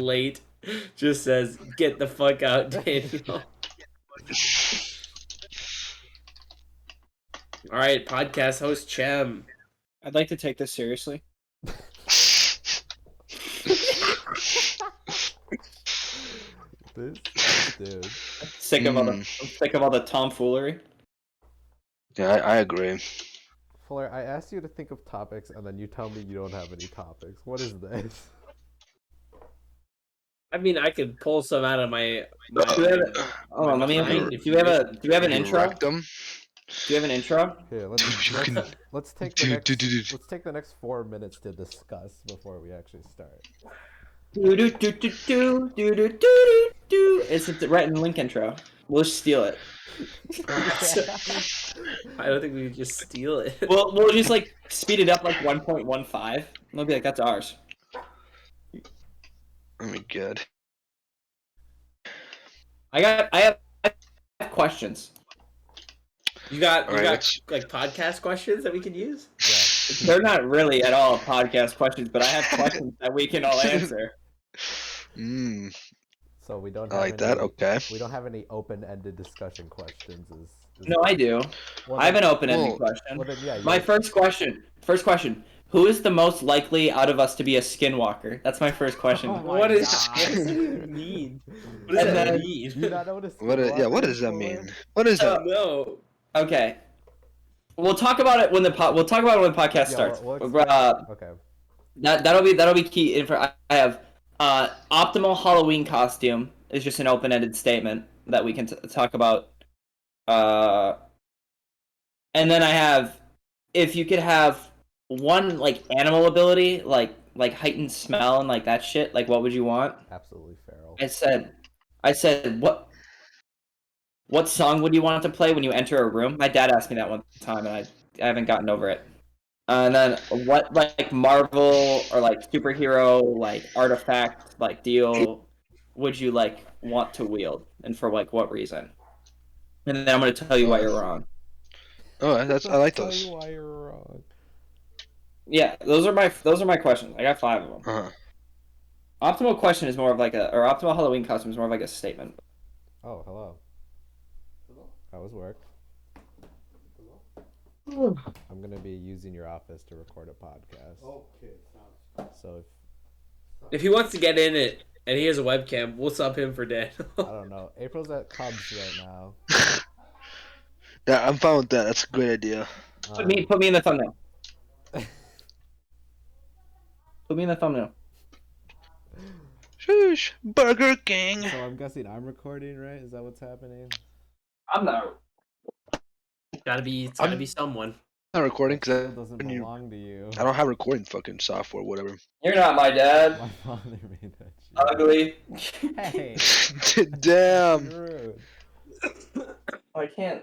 late just says, "Get the fuck out, Daniel." All right, podcast host Chem. I'd like to take this seriously. This dude. I'm sick of all the tomfoolery. Yeah, I agree. Fuller, I asked you to think of topics, and then you tell me you don't have any topics. What is this? I mean, I could pull some out of my. Hold on, let me. Mind, Do you have an You intro? wrecked them. Do you have an intro? Here, Fucking- let's take dude. let's take the next 4 minutes to discuss before we actually start. Do do do do do do do do do. It's the Rhett and Link intro. We'll just steal it. I don't think we could just steal it. We'll just like speed it up like 1.15. We'll be like, that's ours. Oh my god. I have questions. You got All right, let's- like podcast questions that we can use? Yeah. They're not really at all podcast questions, but I have questions that we can all answer. So we don't I have like that. Okay. We don't have any open-ended discussion questions. No, I do. Well, I have an then- open-ended well, question. well, then, yeah, My you- first question. Who is the most likely out of us to be a skinwalker? That's my first question. Oh my What does God. that even mean? What does And that then- mean? You not know what a Yeah, what does that Skinwalker is, mean? What is that? No. Okay. We'll talk about it when the podcast Yeah, starts. we'll okay. That'll be key info. I have optimal Halloween costume is just an open-ended statement that we can talk about. And then I have, if you could have one like animal ability, like heightened smell and like that shit, like what would you want? Absolutely feral. I said what song would you want to play when you enter a room? My dad asked me that one time, and I haven't gotten over it. And then what like Marvel or like superhero like artifact like deal would you like want to wield, and for like what reason? And then I'm gonna tell you why you're wrong. Oh, I like Tell those. you why you're wrong. Yeah, those are my questions. I got 5 of them. Uh-huh. Optimal question is more of like optimal Halloween costume is more of like a statement. Oh, hello. How was work? I'm gonna be using your office to record a podcast. Okay, So If he wants to get in it and he has a webcam, we'll sub him for Dan. I don't know. April's at Cubs right now. Yeah, I'm fine with that. That's a great idea. Put me in the thumbnail. Put me in the thumbnail. Shush, Burger King. So I'm guessing I'm recording, right? Is that what's happening? I'm not. It's gotta be someone. I'm not recording It because doesn't I belong to you. don't have recording fucking software, whatever. You're not my dad. My father made that shit. Ugly. Hey, Damn. you're rude. I can't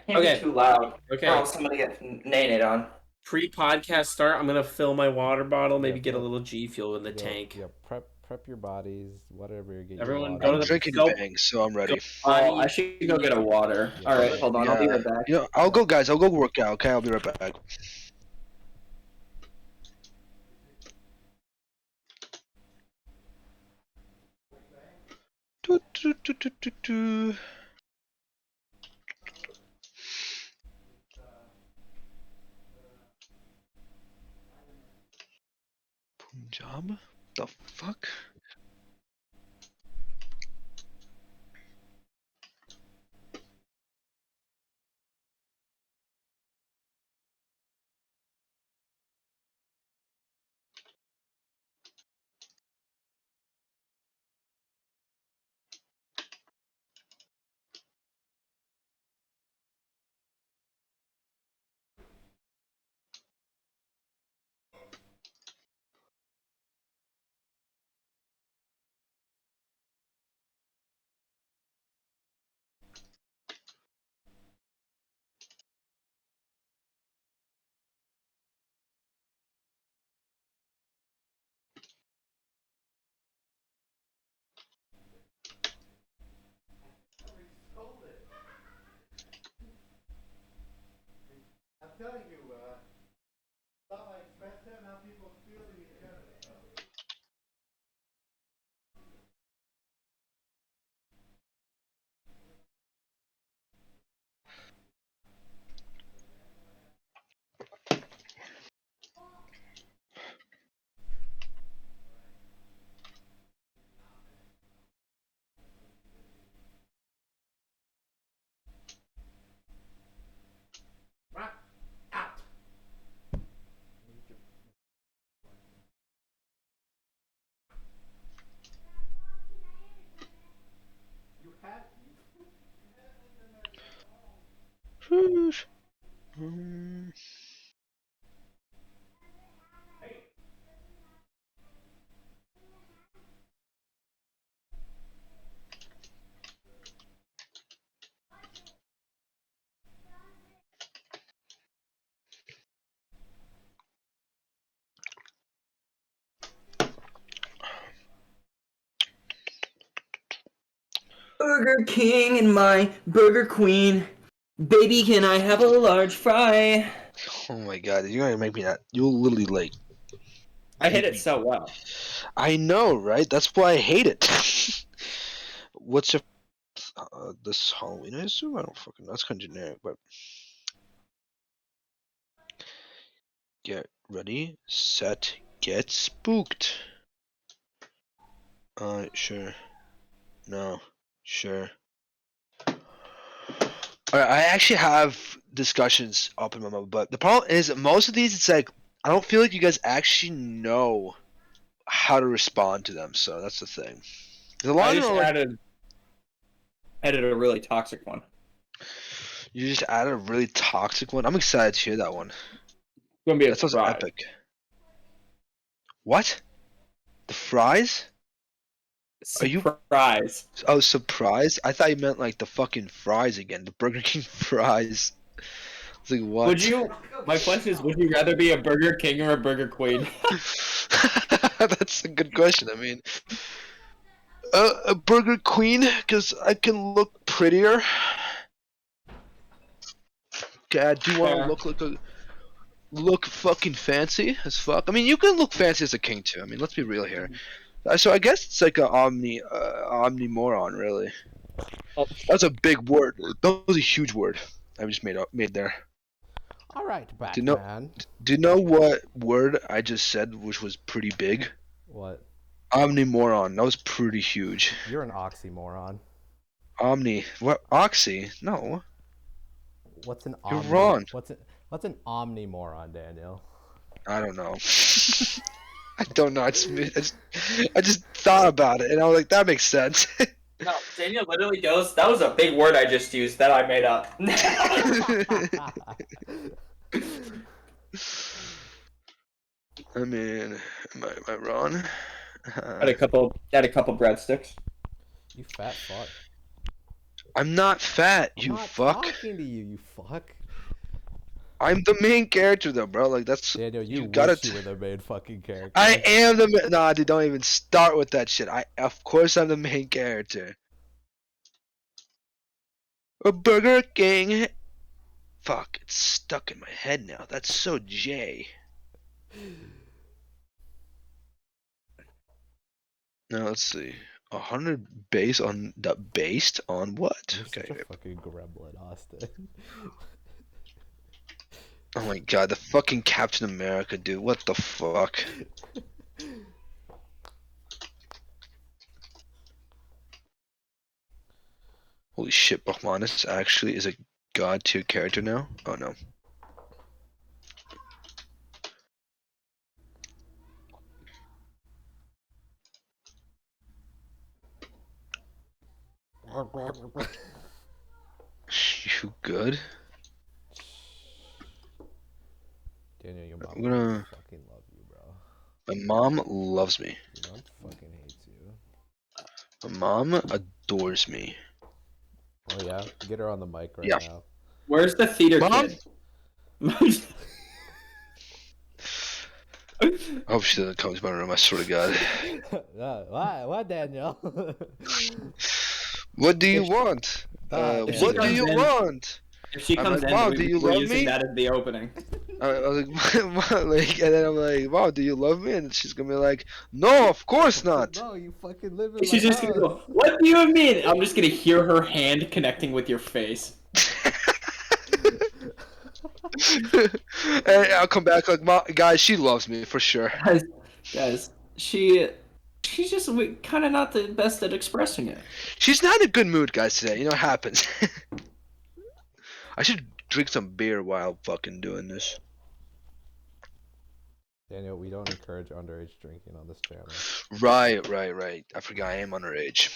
Okay. be too loud. Okay. Or else somebody get nay on. Pre-podcast start, I'm gonna fill my water bottle, maybe Yeah, get a prep- little G Fuel in the tank. Yeah, prep your bodies, whatever you get. Everyone your go to I'm the- drinking go- bangs, so I'm ready. Oh, I should go get a water. Yeah. All right, hold on. I'll be Yeah. right back. You know, I'll go, guys. I'll go work out. Okay, I'll be right back. Do, do, do, do, do, do. Punjab? The fuck? I'm telling you, stuff like express how people feel in each other. Burger King and my Burger Queen. Baby, can I have a large fry? Oh my god, you're gonna make me that. You'll literally like. I hit it so well. I know, right? That's why I hate it. What's your this Halloween? I assume I don't fucking. That's kind of generic, but get ready, set, get spooked. Sure. No, sure. Alright, I actually have discussions up in my mind, but the problem is that most of these, it's like I don't feel like you guys actually know how to respond to them. So that's the thing. There's a lot I of just them are like, added a really toxic one. you just added a really toxic one. I'm excited to hear that one. It's gonna be a That sounds surprise. epic. What? The fries? Are you- Surprise. Oh, surprise! I thought you meant like the fucking fries again. The Burger King fries. I was like, what? Would you? My question is, would you rather be a Burger King or a Burger Queen? That's a good question. I mean, a Burger Queen, because I can look prettier. Okay, I do want Fair. to look fucking fancy as fuck. I mean, you can look fancy as a king too. I mean, let's be real here. So I guess it's like a omnimoron, really. That's a big word. That was a huge word I just made there. All right, Do you know- Batman. Do you know what word I just said, which was pretty big? What? Omnimoron. That was pretty huge. You're an oxymoron. What? Oxy? No. What's an You're wrong. What's an omnimoron, Daniel? I don't know. I don't know. I just thought about it, and I was like, that makes sense. No, Daniel literally goes. That was a big word I just used that I made up. I mean, am I wrong? Had a couple breadsticks. You fat fuck. I'm not fat, I'm you not fuck. talking to you, you fuck. I'm the main character, though, bro. Like that's. Daniel, you You gotta wish you were the main fucking character. I am the. Nah, dude, don't even start with that shit. Of course, I'm the main character. A Burger King. Fuck, it's stuck in my head now. That's so J. Now let's see. 100 based on what? You're Okay. such a fucking gremlin, Austin. Oh my god, the fucking Captain America, dude. What the fuck? Holy shit, Bachmanis actually is a god tier character now? Oh no. You good? Daniel, your I'm mom gonna- fucking love you, bro. My mom loves me. Your mom fucking hates you. My mom adores me. Oh yeah? Get her on the mic right Yeah. now. Where's the theater Mom? kid? I hope she doesn't come to my room, I swear to god. What, Daniel? What do you want? If she What do comes you in- want? If she I'm comes like, in, Mom, we, do you we're love using me? that as the opening. I was like, like, and then I'm like, Mom, do you love me? And she's gonna be like, no, of course not. No, you fucking live in She's my just gonna go, house. what do you mean? I'm just gonna hear her hand connecting with your face. And I'll come back like, Mom, guys, she loves me for sure. Guys, she's just kind of not the best at expressing it. She's not in a good mood, guys, today. You know what happens. I should drink some beer while fucking doing this. Daniel, we don't encourage underage drinking on this channel. Right. I forgot I am underage.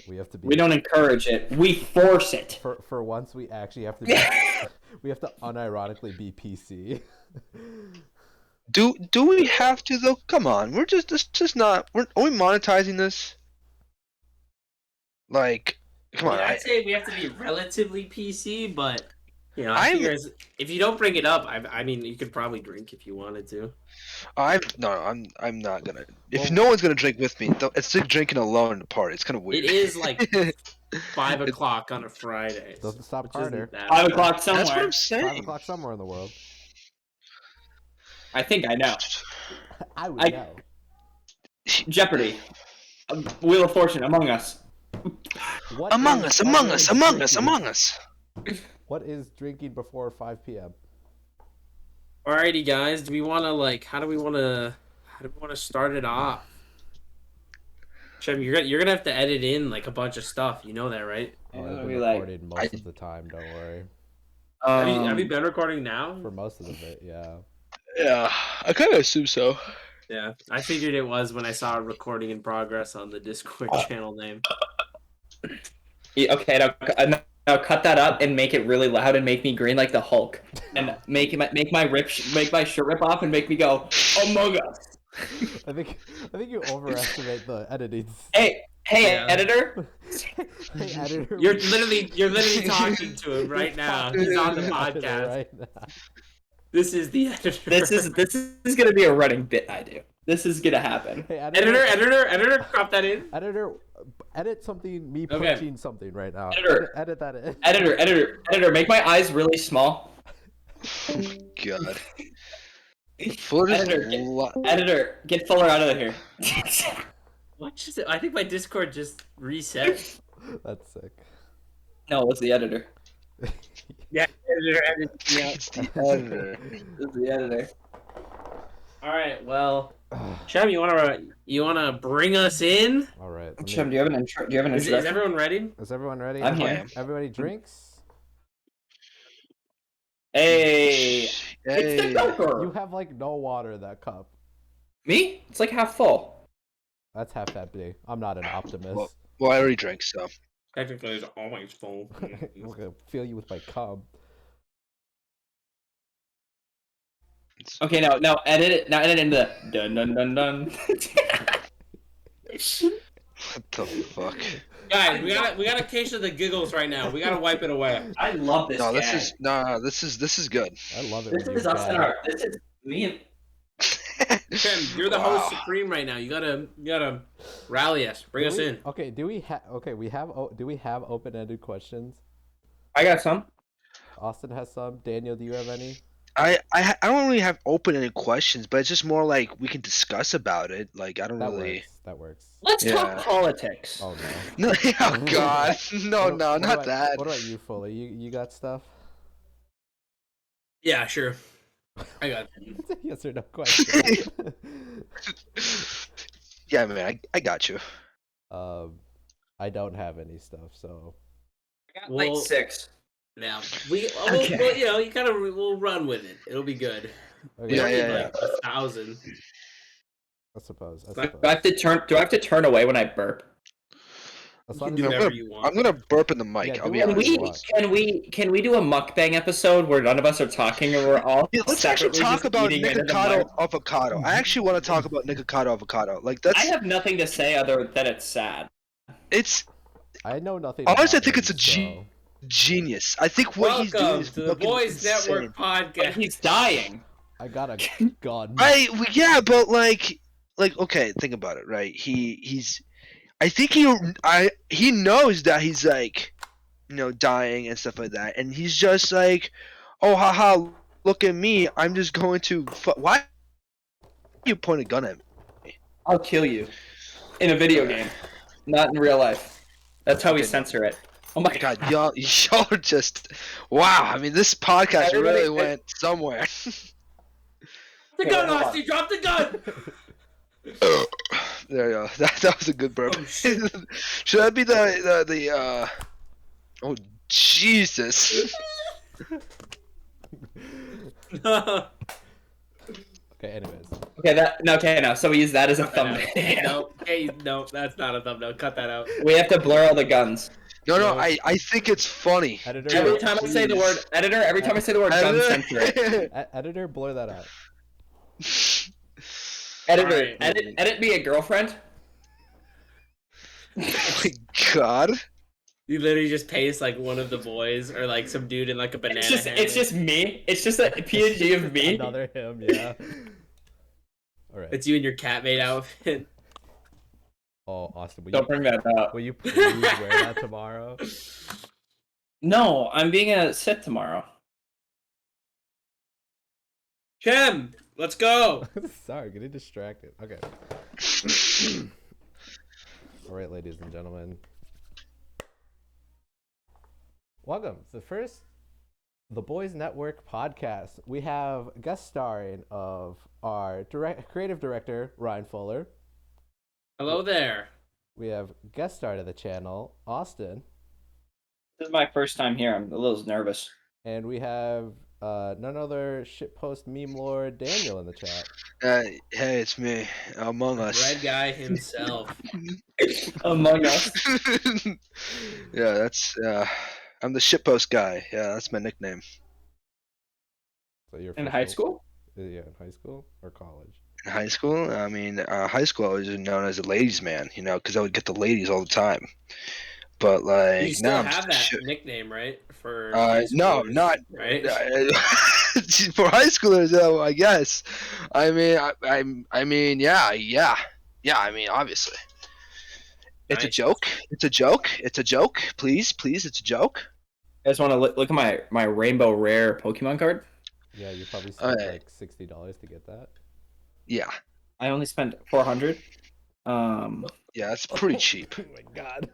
We have to be. We don't encourage it. We force it. For once, we actually have to be. We have to unironically be PC. Do we have to though? Come on, it's just not. Are we monetizing this? Like, come on. I'd say we have to be relatively PC, but you know, I I'm- figure if you don't bring it up, I mean, you could probably drink if you wanted to. I'm not gonna. If Well- no one's gonna drink with me, it's like drinking alone in the party. It's kind of weird. It is like 5 o'clock on a Friday. Doesn't stop which Carter. isn't that 5 bad. o'clock That's what somewhere. I'm saying. 5 o'clock somewhere in the world. I think I know. I would I- know. Jeopardy. Wheel of Fortune. Among Us. What Among is- Us, Among what Us, is Among Us, drinking- Among Us. What is drinking before 5 p.m.? Alrighty, guys. Do we want to How do we want to start it off? Shem, you're gonna have to edit in a bunch of stuff. You know that, right? Oh, Yeah, I've been we like- recording most of the time. Don't worry. Have you been recording now? For most of it, yeah. Yeah, I kind of assume so. Yeah, I figured it was when I saw a recording in progress on the Discord channel name. Okay, now cut that up and make it really loud and make me green like the Hulk, and make my shirt rip off and make me go Among Us. I think you overestimate the editing. Hey, Yeah. editor. Hey, editor. You're literally talking to him right now. He's on the podcast. Right now. This is the editor. This is gonna be a running bit I do. This is gonna happen. Hey, editor, crop that in. Editor, edit something. Me Okay. punching something right now. Editor. Edit that in. Editor, make my eyes really small. God. Fuller just Editor, get Fuller out of here. What just? I think my Discord just reset. That's sick. No, it was the editor. Yeah, editor. Yeah. It's the editor. It was the editor. All right. Well, Shem, you wanna bring us in? All right. let me- Shem, do you have an intro? Do you have an Is introduction? everyone ready? Is everyone ready? I'm Everybody- here. Everybody drinks. Hey, it's the Hey. Joker. You have no water in that cup. Me? It's like half full. That's half empty. I'm not an optimist. Well, I already drank, so. Technically, it's always full. I'm gonna fill you with my cum. Okay, now edit it. Now edit into dun dun dun dun. What the fuck? Guys, we got a case of the giggles right now. We gotta wipe it away. I love this. No, gag. this is good. I love it. This when is you us gag. and our. This is me and. Shem, you're the host supreme right now. You gotta rally us. Bring us in. Okay. Do we have? Okay. Do we have open-ended questions? I got some. Austin has some. Daniel, do you have any? I don't really have open-ended questions, but it's just more like we can discuss about it. Like I don't That really. works. That works. Let's Yeah. talk politics. Oh no. No, oh God, no, What- no, what not about- that. What about you, Foley? You got stuff? Yeah, sure. I got it. Yes or no question. Yeah, man, I got you. I don't have any stuff, so I got Well- 6. Now Okay. we'll run with it. It'll be good. okay. We Yeah, don't need yeah, 1,000. I suppose. Do Do I have to turn away when I burp? As You long can as do you- whatever you want. I'm gonna burp in the mic. Yeah, I'll do be it. honest. Can we do a mukbang episode where none of us are talking and we're all Yeah, let's actually separately talk just about eating into the Nikocado mic? avocado. I actually want to talk about Nikocado avocado. Like I that's have nothing to say other than it's sad. it's I know nothing. Honestly, I about think it's a him, G- so- genius. I think what he's doing Welcome is to the fucking Boys insane. Network But podcast. he's dying. I got a gun. Yeah, but like okay, think about it, right? He's I think he knows that he's like, dying and stuff like that, and he's just like, oh haha, look at me, I'm just going to why you point a gun at me? I'll kill you. In a video game, not in real life. That's how we censor it. Oh my god. God, y'all are just wow. I mean, this podcast Everybody- really went somewhere. The Okay, gun, hold on. Austin! Drop the gun! There you go. That was a good burp. Oh, shit. Should that be the oh Jesus. No. Okay, anyways. Okay, now so we use that as a thumbnail. No, hey, no, that's not a thumbnail. Cut that out. We have to blur all the guns. No, I think it's funny. Editor, Every time I say the word editor, every time I say the word gun, censor it. editor, blur that out. Editor, Alright. edit me a girlfriend. Oh my God. You literally just paste one of the boys or some dude in a banana It's hammock. just me. It's just a PNG of me. Another him, yeah. All right. It's you in your cat made outfit. Oh, Austin, Don't bring that up. will you please wear that tomorrow? No, I'm being a Sith tomorrow. Chem, let's go. Sorry, getting distracted. Okay. All right, ladies and gentlemen. Welcome to the Boys Network podcast. We have guest starring of our creative director, Ryan Fuller. Hello there. We have guest star of the channel, Austin. This is my first time here. I'm a little nervous. And we have none other shitpost meme lord, Daniel, in the chat. Hey, it's me, Among Us. Red guy himself. Among Us. Yeah, that's I'm the shitpost guy. Yeah, that's my nickname. So you're In high school? Yeah, in high school or college? In high school, I mean, high school I was known as a ladies' man, because I would get the ladies all the time. But You like still now, have I'm that shit. nickname, right? For No, schoolers, not right. for high schoolers though. I guess. I mean, yeah. I mean, obviously, it's a Nice. joke. It's a joke. It's a joke. Please, it's a joke. You guys want to look at my rainbow rare Pokemon card? Yeah, you probably spent Okay. like $60 to get that. Yeah, I only spent 400. yeah, that's pretty cheap. Oh my god.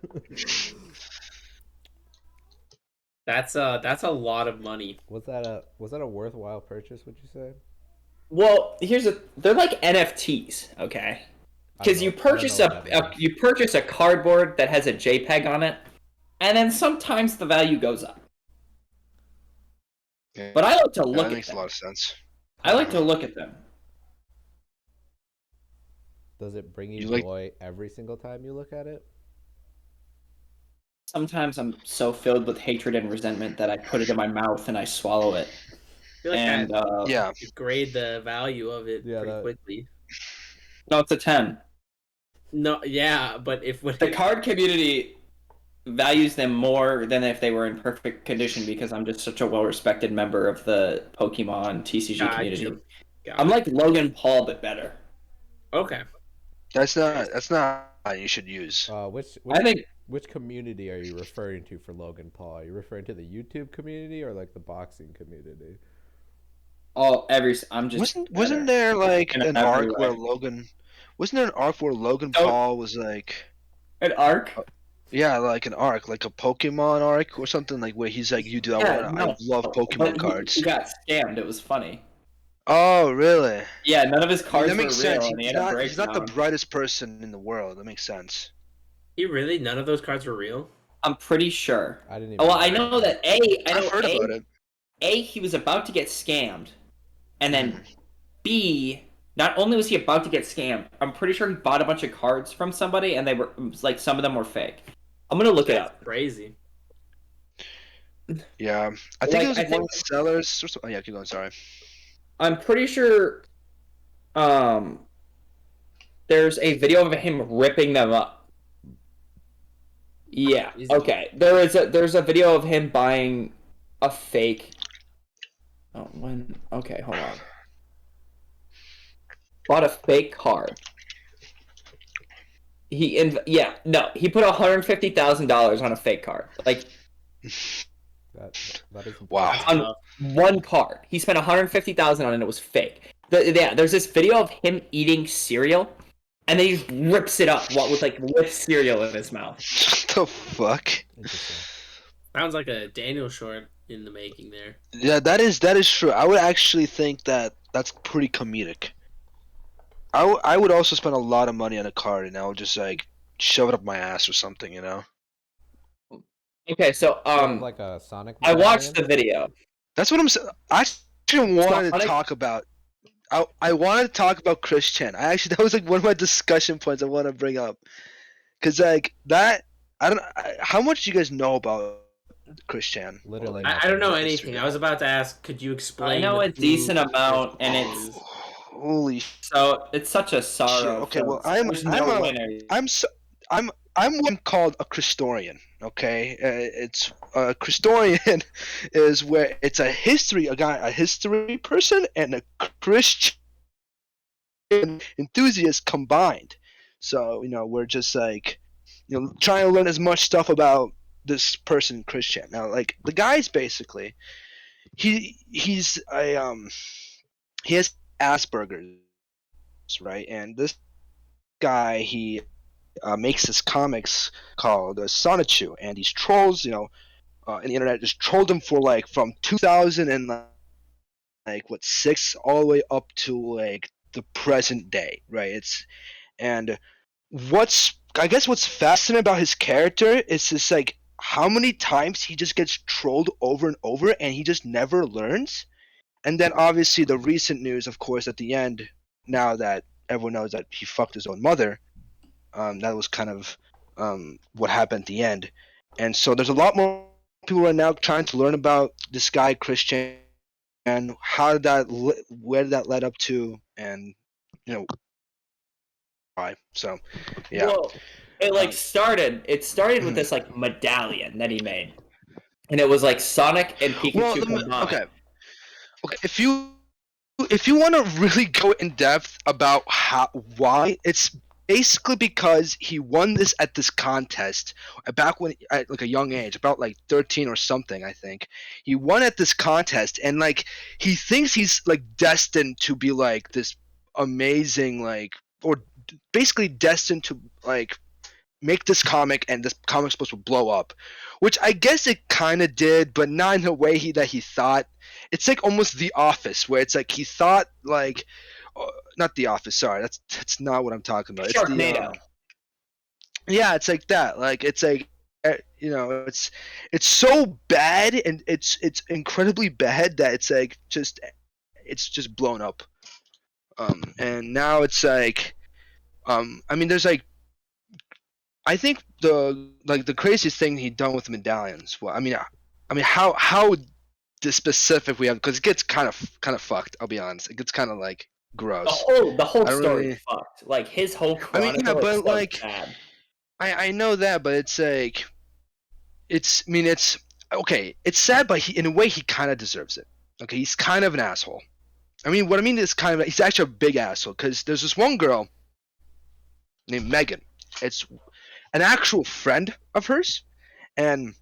That's a lot of money. Was that a worthwhile purchase, would you say? Well, they're like NFTs, okay? Because you purchase you purchase a cardboard that has a JPEG on it, and then sometimes the value goes up. Yeah, But I like to look that at makes a them. lot of sense. I like to look at them. Does it bring you You like- joy every single time you look at it? Sometimes I'm so filled with hatred and resentment that I put it in my mouth and I swallow it. I feel like And that Yeah, degrade the value of it Yeah, pretty that- quickly. no, it's a 10. No, yeah, but if when The card community values them more than if they were in perfect condition because I'm just such a well-respected member of the Pokemon TCG Got community. you. Got I'm it. like Logan Paul, but better. Okay. that's not how you should use. I think Which community are you referring to for Logan Paul? Are you referring to the YouTube community or like the boxing community? I'm just Wasn't there like in an every arc where way. Wasn't there an arc where Logan Oh. Paul was like? an arc? Yeah, like an arc, like a Pokemon arc or something, like where he's like, you do that one. I love Pokemon But cards. He got scammed. It was funny. Oh, really? Yeah, none of his cards That were makes real, sense. and he He's had a not the breakdown. brightest person in the world. That makes sense. None of those cards were real. I'm pretty sure. I didn't even. Oh, well, I know that I've heard about it. He was about to get scammed, and then Hmm. B, not only was he about to get scammed, I'm pretty sure he bought a bunch of cards from somebody, and like some of them were fake. I'm gonna look it That's up. crazy. Yeah, I think Like, it was I one think- of the sellers. Oh yeah, keep going. Sorry. I'm pretty sure. There's a video of him ripping them up. Yeah. Easy. Okay. There's a video of him buying a fake. Oh, when? Okay, hold on. Bought a fake card. He put $150,000 on a fake card. Like That is Wow. That's on tough. one card. He spent $150,000 on it and it was fake. There's this video of him eating cereal, and then he just rips it up with cereal in his mouth. What the fuck? interesting. Sounds like a Daniel short in the making there. Yeah, that is true. I would actually think that that's pretty comedic. I would also spend a lot of money on a card, and I would just like shove it up my ass or something, you know. Okay, so Like a Sonic. I watched the medallion? video. That's what I'm saying. I actually wanted to Sonic? talk about. I wanted to talk about ChisChan. That was like one of my discussion points I want to bring up, because like that. How much do you guys know about ChisChan? Literally I don't know History. anything. I was about to ask, could you explain? I know the a decent proof amount, and is? it's Holy so it's such a sorrow. Okay, for- well, there's no winner. I'm one called a Christorian. Okay, it's a Christorian is where it's a history person, and a Christian enthusiast combined. So we're just like trying to learn as much stuff about this person ChisChan. Now, like the guy's basically he's a he has Asperger's, right? And this guy he makes this comics called Sonichu, and these trolls, in the internet just trolled him for like from 2000 and like what 6 all the way up to like the present day, right? And what's fascinating about his character is just like how many times he just gets trolled over and over and he just never learns. And then obviously the recent news, of course, at the end, now that everyone knows that he fucked his own mother, that was kind of what happened at the end. And so there's a lot more people right now trying to learn about this guy ChisChan and where did that led up to, and why. So yeah. Well, it like Um, started. It started with this like medallion that he made, and it was like Sonic and well, Pikachu combined. okay. If you want to really go in depth about why, it's basically because he won this at this contest back when at like a young age, about like 13 or something, I think. He won at this contest, and like he thinks he's like destined to be like this amazing, like, or basically destined to like make this comic, and this comic's supposed to blow up, which I guess it kind of did, but not in the way that he thought. It's like almost The Office, where it's like he thought like, not The Office. Sorry, that's not what I'm talking about. It's the Sharknado. yeah, it's like that. Like it's like it's so bad, and it's incredibly bad that it's just blown up. And now it's like I mean, there's like I think the craziest thing he done with the medallions. Well, I mean how the specific we have, because it gets kind of fucked. I'll be honest, it gets kind of like gross. The whole I don't story really. fucked. Like his whole I mean, yeah, chronicle is but so like bad. I know that, but it's like it's. I mean, it's okay. It's sad, but in a way he kind of deserves it. Okay, he's kind of an asshole. I mean, what I mean is he's actually a big asshole, because there's this one girl named Megan. It's an actual friend of hers, and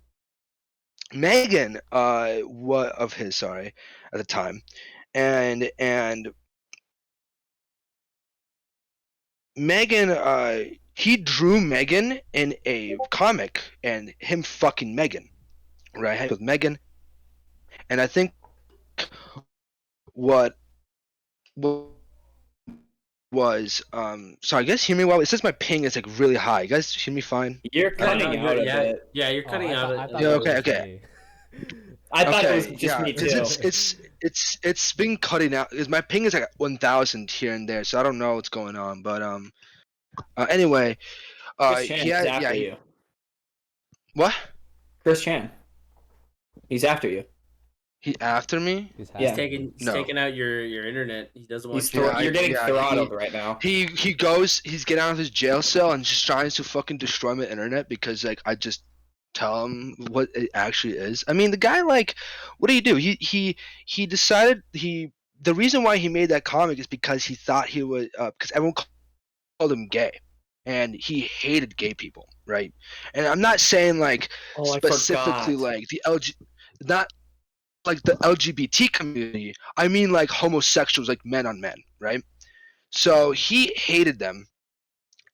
Megan, what of his, sorry, at the time, and Megan, he drew Megan in a comic, and him fucking Megan, right? With Megan, and I think what was sorry, you guys hear me well? It says my ping is like really high. You guys hear me fine? You're Yeah, no, cutting out a yeah, bit. yeah, you're cutting out. I thought Yeah, that was okay, just okay. me. I thought it was Okay, just yeah, me because too. it's been cutting out. Because my ping is like 1,000 here and there, so I don't know what's going on. But anyway, Chris Chan is after you. What? Chris Chan. He's after you. He after me? He's Yeah. happy. He's No. taking out your internet. He doesn't want He's you. Yeah, you're getting yeah, throttled right now. He's getting out of his jail cell and just trying to fucking destroy my internet because like I just tell him what it actually is. I mean, the guy, like, what do you do? He decided the reason why he made that comic is because he thought he would because everyone called him gay, and he hated gay people, right? And I'm not saying like Oh, I specifically forgot. like the LG, not like the LGBT community. I mean like homosexuals, like men on men, right? So he hated them,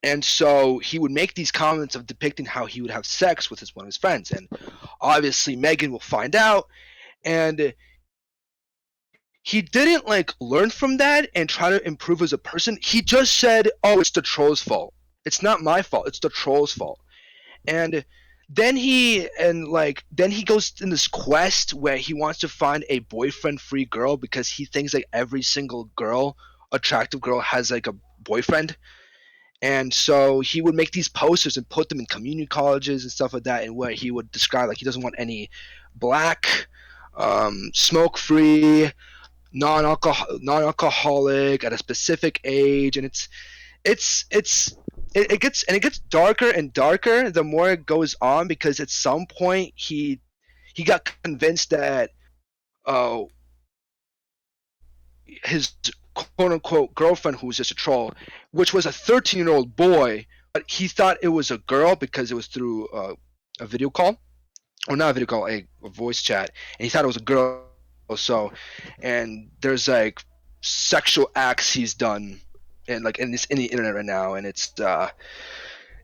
and so he would make these comments of depicting how he would have sex with one of his friends, and obviously Megan will find out, and he didn't like learn from that and try to improve as a person. He just said, "Oh, it's the troll's fault. It's not my fault. It's the troll's fault." And then he goes in this quest where he wants to find a boyfriend-free girl because he thinks like every single girl, attractive girl, has like a boyfriend. And so he would make these posters and put them in community colleges and stuff like that, and where he would describe like he doesn't want any black, smoke-free, non-alcoholic at a specific age, and it gets darker and darker the more it goes on, because at some point he got convinced that uh his quote unquote girlfriend who was just a troll, which was a 13-year-old boy, but he thought it was a girl because it was through a video call, or not a video call, a voice chat, and he thought it was a girl. So, and there's like sexual acts he's done, and like in the internet right now, and it's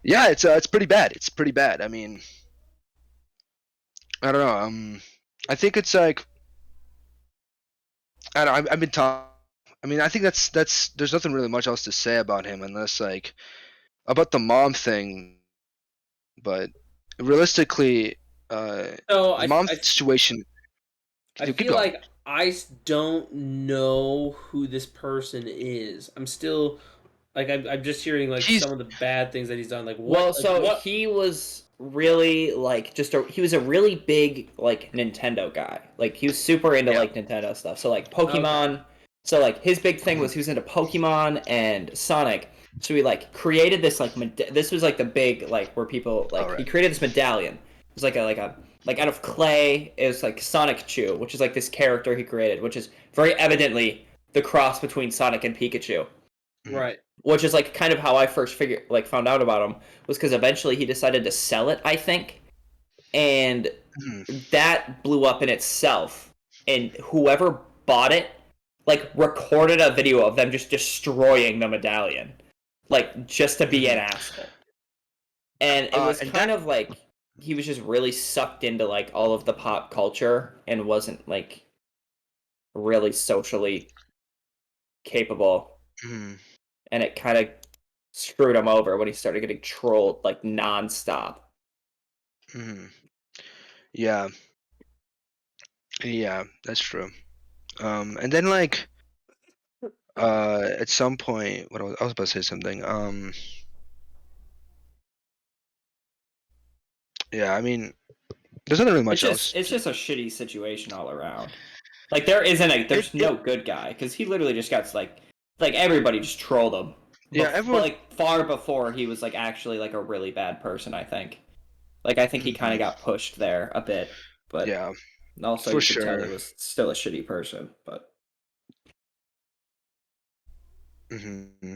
yeah, it's pretty bad. It's pretty bad. I mean, I don't know. I think it's like I don't know, I've been talking. I mean, I think that's there's nothing really much else to say about him unless like about the mom thing, but realistically, So the mom situation. I Keep feel going. like don't know who this person is. I'm still like I'm just hearing like He's some of the bad things that he's done. Like what? Well, Like, so what? he was really like he was a really big like Nintendo guy. Like he was super into Yeah. like Nintendo stuff. So like Pokemon. So like his big thing was Mhm. he was into Pokemon and Sonic. So he like created this like this was like the big like where people like All he right. created this medallion. It was like out of clay. It was like Sonic Chew, which is like this character he created, which is very evidently the cross between Sonic and Pikachu. Right. Which is like kind of how I first found out about him was because eventually he decided to sell it, I think, and Mhm. that blew up in itself. And whoever bought it, like, recorded a video of them just destroying the medallion, like just to be an Mhm. asshole. And it was And kind that. of like he was just really sucked into like all of the pop culture and wasn't like really socially capable, Mhm. and it kind of screwed him over when he started getting trolled like nonstop. Mhm. Yeah. Yeah, that's true. And then like at some point, I was about to say something. Yeah, I mean, there's not really much else. It's just a shitty situation all around. Like It, there's it no good guy because he literally just got like everybody just trolled him. yeah, But everyone. like far before he was like actually like a really bad person. I think. Like I think he kind of Mhm. got pushed there a bit, but Yeah, also for you could tell he sure. was still a shitty person. But Hmm.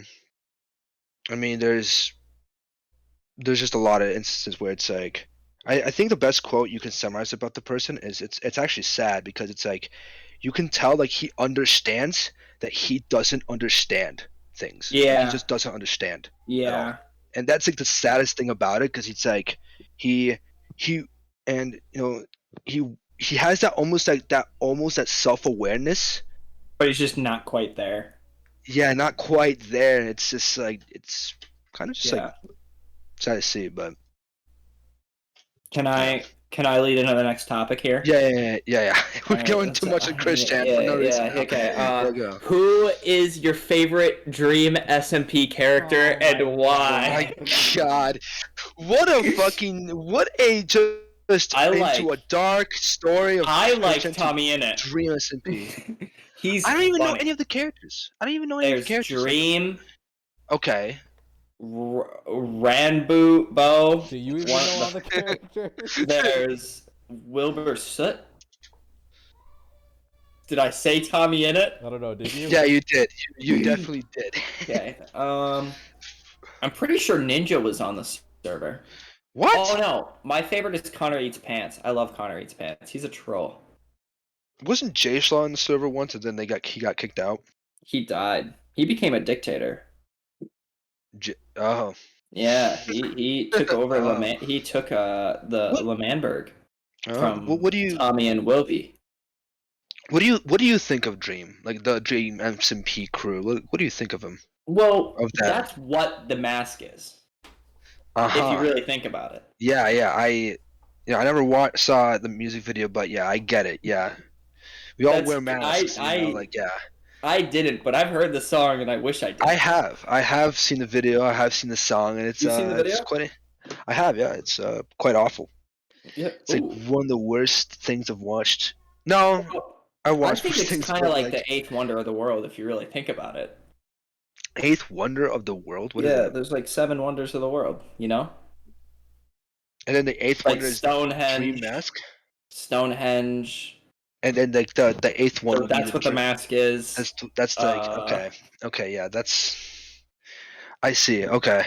I mean, there's just a lot of instances where it's like I think the best quote you can summarize about the person is it's actually sad because it's like you can tell like he understands that he doesn't understand things. Like he yeah, just doesn't understand at all. yeah. And that's like the saddest thing about it because it's like he he and he has that almost that self-awareness. But he's just not quite there. Yeah, not quite there. And it's just like it's kind of just like Yeah. sad to see, but Can yeah. I lead into the next topic here? Yeah. We're going Alright, too much on ChisChan for yeah, no reason yeah, now. okay. Yeah, go. Who is your favorite Dream SMP character Oh my and why? My God, what a just I into a like dark story of I like Christian to Tommy in it. Dream SMP. He's I don't even know any funny. of the characters. I don't even know any of the There's characters. Like, Dream, okay, Ranbo, Bo. Do you even know all the characters? There's Wilbur Soot. Did I say Tommy in it? I don't know. Did you? yeah, you did. You definitely did. Okay. I'm pretty sure Ninja was on the server. Oh What? no, my favorite is Connor Eats Pants. I love Connor Eats Pants. He's a troll. Wasn't J Slaw on the server once, and then he got kicked out? He died. He became a dictator. Oh. Yeah, he took over Oh. He took the What? Lemanberg Oh. from What do you Tommy and Wilby. what do you think of Dream? Like the Dream SMP crew. What do you think of him? Well, Of them? that's what the mask is. Uh If you huh. really think about it. Yeah. I never saw the music video, but yeah, I get it. Yeah, we all That's wear masks. I Like yeah. I didn't, but I've heard the song and I wish I did. I have seen the video. I have seen the song, and You've seen the it's video? quite. I have, yeah. It's quite awful. Yeah. It's like Ooh. one of the worst things I've watched. No, I I watched think worse it's things, kind but of like like the eighth wonder of the world if you really think about it. eighth wonder of the world. What is Yeah, that? there's like 7 wonders of the world, you know? And then the eighth Like wonder is the Dream Stonehenge, mask. Stonehenge, And then like the eighth one So would be that's the what the dream. mask is. That's like okay, yeah, I see. Okay,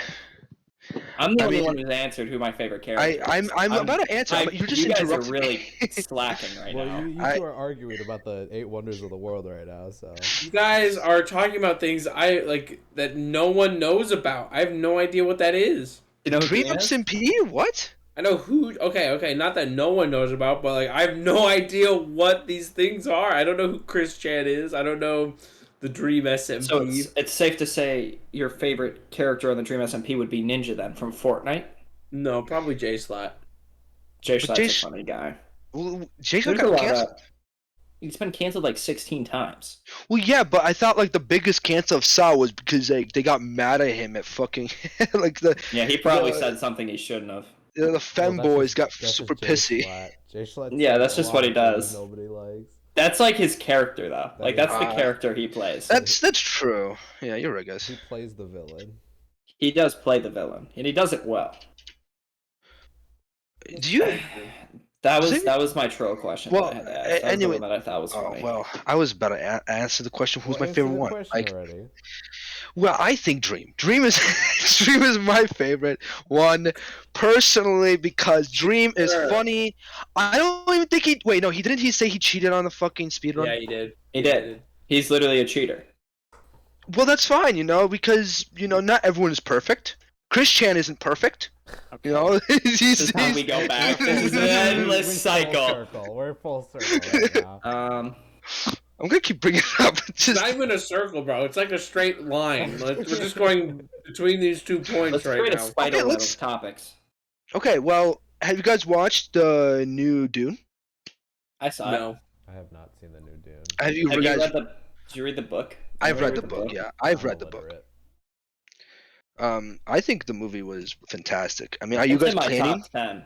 I'm the I only mean, one who's answered who my favorite character is. I'm about to answer, but you're just You guys are interrupting me. really slacking right Well, now. you two are arguing about the 8 wonders of the world right now, so. You guys are talking about things I like that no one knows about. I have no idea what that is. You know who Dream Dream of is? Simpy? What? I know who. Okay. Not that no one knows about, but like I have no idea what these things are. I don't know who ChisChan is. I don't know the Dream So SMP. it's safe to say your favorite character on the Dream SMP would be Ninja then from Fortnite. No, probably J Slat. Jay But Schlatt's a funny guy. Jason There's a got lot canceled. of. He's been canceled like 16 times. Well, yeah, but I thought like the biggest cancel of Saw was because like they got mad at him at fucking like Yeah, he probably the, said something he shouldn't have. the Well, femboys got that's super just Jay pissy. Schlatt. Jay Schlatt Yeah, says that's a just lot what he of things does. nobody likes. That's like his character though. That Like is- that's the character he plays. That's true. Yeah, you're right, guys. He plays the villain. He does play the villain, and he does it well. Do you? That Does was my troll question Well, that I had to ask. That was the anyway. one that I thought was Oh funny. well, I was about to answer the question. Who's Well, my answer favorite the one? question Like, already. well, I think Dream. Dream is Dream is my favorite one personally because Dream is Sure. funny. I don't even think he. Wait, no, he didn't. He say he cheated on the fucking speedrun. Yeah, he did. He did. He's literally a cheater. Well, that's fine, because not everyone is perfect. ChisChan isn't perfect. You know, This is how we go back. This is an endless We're cycle. Full circle. We're full circle right now. I'm gonna keep bringing it up. It's It's just not even a circle, bro. It's like a straight line. We're just going between these 2 points Let's right create a now. spider Okay, web let's- of topics. okay. Well, have you guys watched the new Dune? I saw it. No. I have not seen the new Dune. Have you Have guys? you read the? Did you read the book? I've Did you read the book. Yeah, I've read the book. illiterate. I think the movie was fantastic. I mean, are you It's guys in my planning? top 10.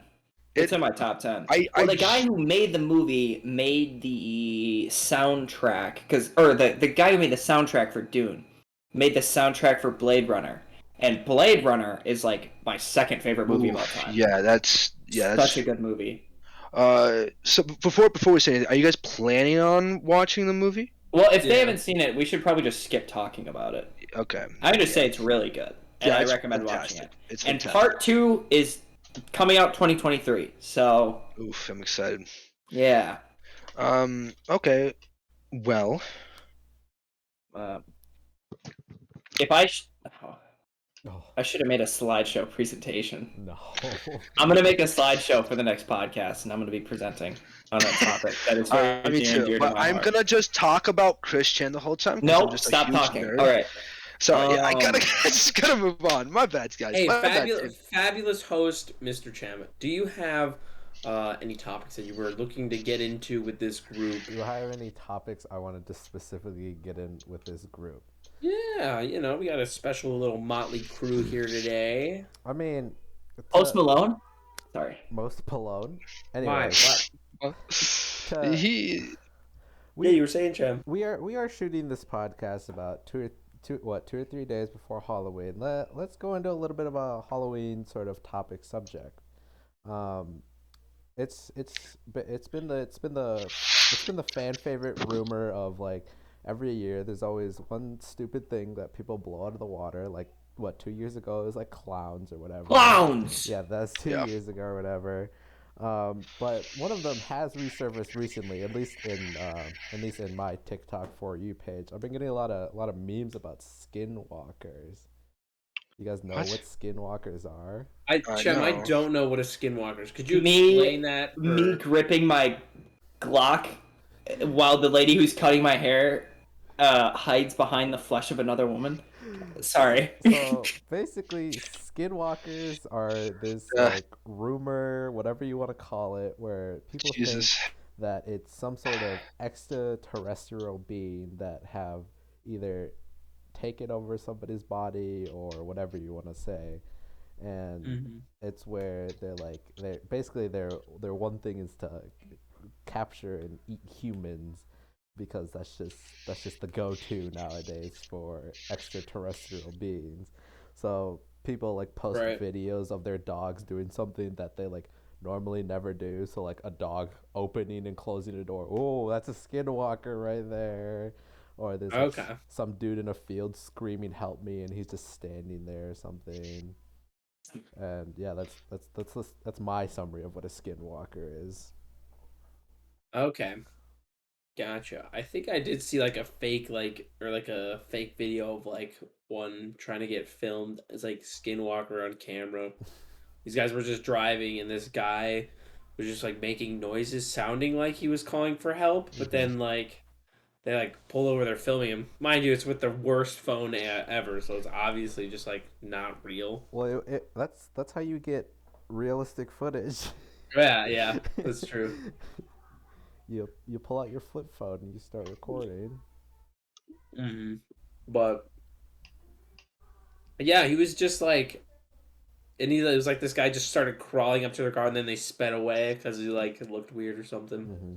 It's in my top 10. I The guy who made the movie made the soundtrack, the guy who made the soundtrack for Dune made the soundtrack for Blade Runner, and Blade Runner is like my second favorite movie of all time. Yeah, that's Such a good movie. So before we say anything, are you guys planning on watching the movie? Well, if they Yeah. haven't seen it, we should probably just skip talking about it. Okay. I would just say it's really good, and Yeah, I it's recommend fantastic. watching it. It's And fantastic. part 2 is coming out 2023, so Oof, I'm excited. yeah. Okay. Well, If I Oh, I should have made a slideshow presentation. no. I'm gonna make a slideshow for the next podcast, and I'm gonna be presenting on that topic. That is very me near and too. dear to But my I'm heart. gonna just talk about ChisChan the whole time. 'cause No, I'm just a stop huge talking. nerd. All right. So yeah, I Um, just gotta move on. My bad, guys. Hey, My bad, fabulous host, Mr. Cham. Do you have any topics that you were looking to get into with this group? Do I have any topics I wanted to specifically get in with this group? Yeah, we got a special little motley crew here today. I mean, Post Malone. Sorry. most Malone. Why? Anyway, What? He. Yeah, you were saying, Cham. we are shooting this podcast about 2 or 3 days before Halloween. Let's go into a little bit of a Halloween sort of topic subject. It's been the fan favorite rumor of like every year there's always one stupid thing that people blow out of the water, like 2 years ago it was like clowns or whatever. Clowns. Yeah, that's 2 years ago or whatever. But one of them has resurfaced recently, at least in my TikTok For You page. I've been getting a lot of memes about skinwalkers. You guys know What? what skinwalkers are? Cham, I know. don't know what a skinwalker is. Could you Me- explain that? Me gripping my Glock while the lady who's cutting my hair hides behind the flesh of another woman. Sorry. So basically, skinwalkers are this like rumor, whatever you want to call it, where people Jesus. think that it's some sort of extraterrestrial being that have either taken over somebody's body or whatever you want to say, and it's where their one thing is to capture and eat humans, because that's just the go-to nowadays for extraterrestrial beings. So people like post Right. videos of their dogs doing something that they like normally never do. So like a dog opening and closing a door. Oh, that's a skinwalker right there. Or there's like Okay. some dude in a field screaming "Help me!" and he's just standing there or something. And yeah, that's my summary of what a skinwalker is. Okay. Gotcha. I think I did see like a fake or like a fake video of like one trying to get filmed as like Skinwalker on camera. These guys were just driving and this guy was just like making noises sounding like he was calling for help, but then like they like pull over, they're filming him. Mind you, it's with the worst phone ever, so it's obviously just like not real. Well, that's how you get realistic footage. Yeah, yeah, that's true. You pull out your flip phone and you start recording. Hmm. But yeah, he was just like, and he it was like this guy just started crawling up to their car, and then they sped away because he like looked weird or something. Mm-hmm.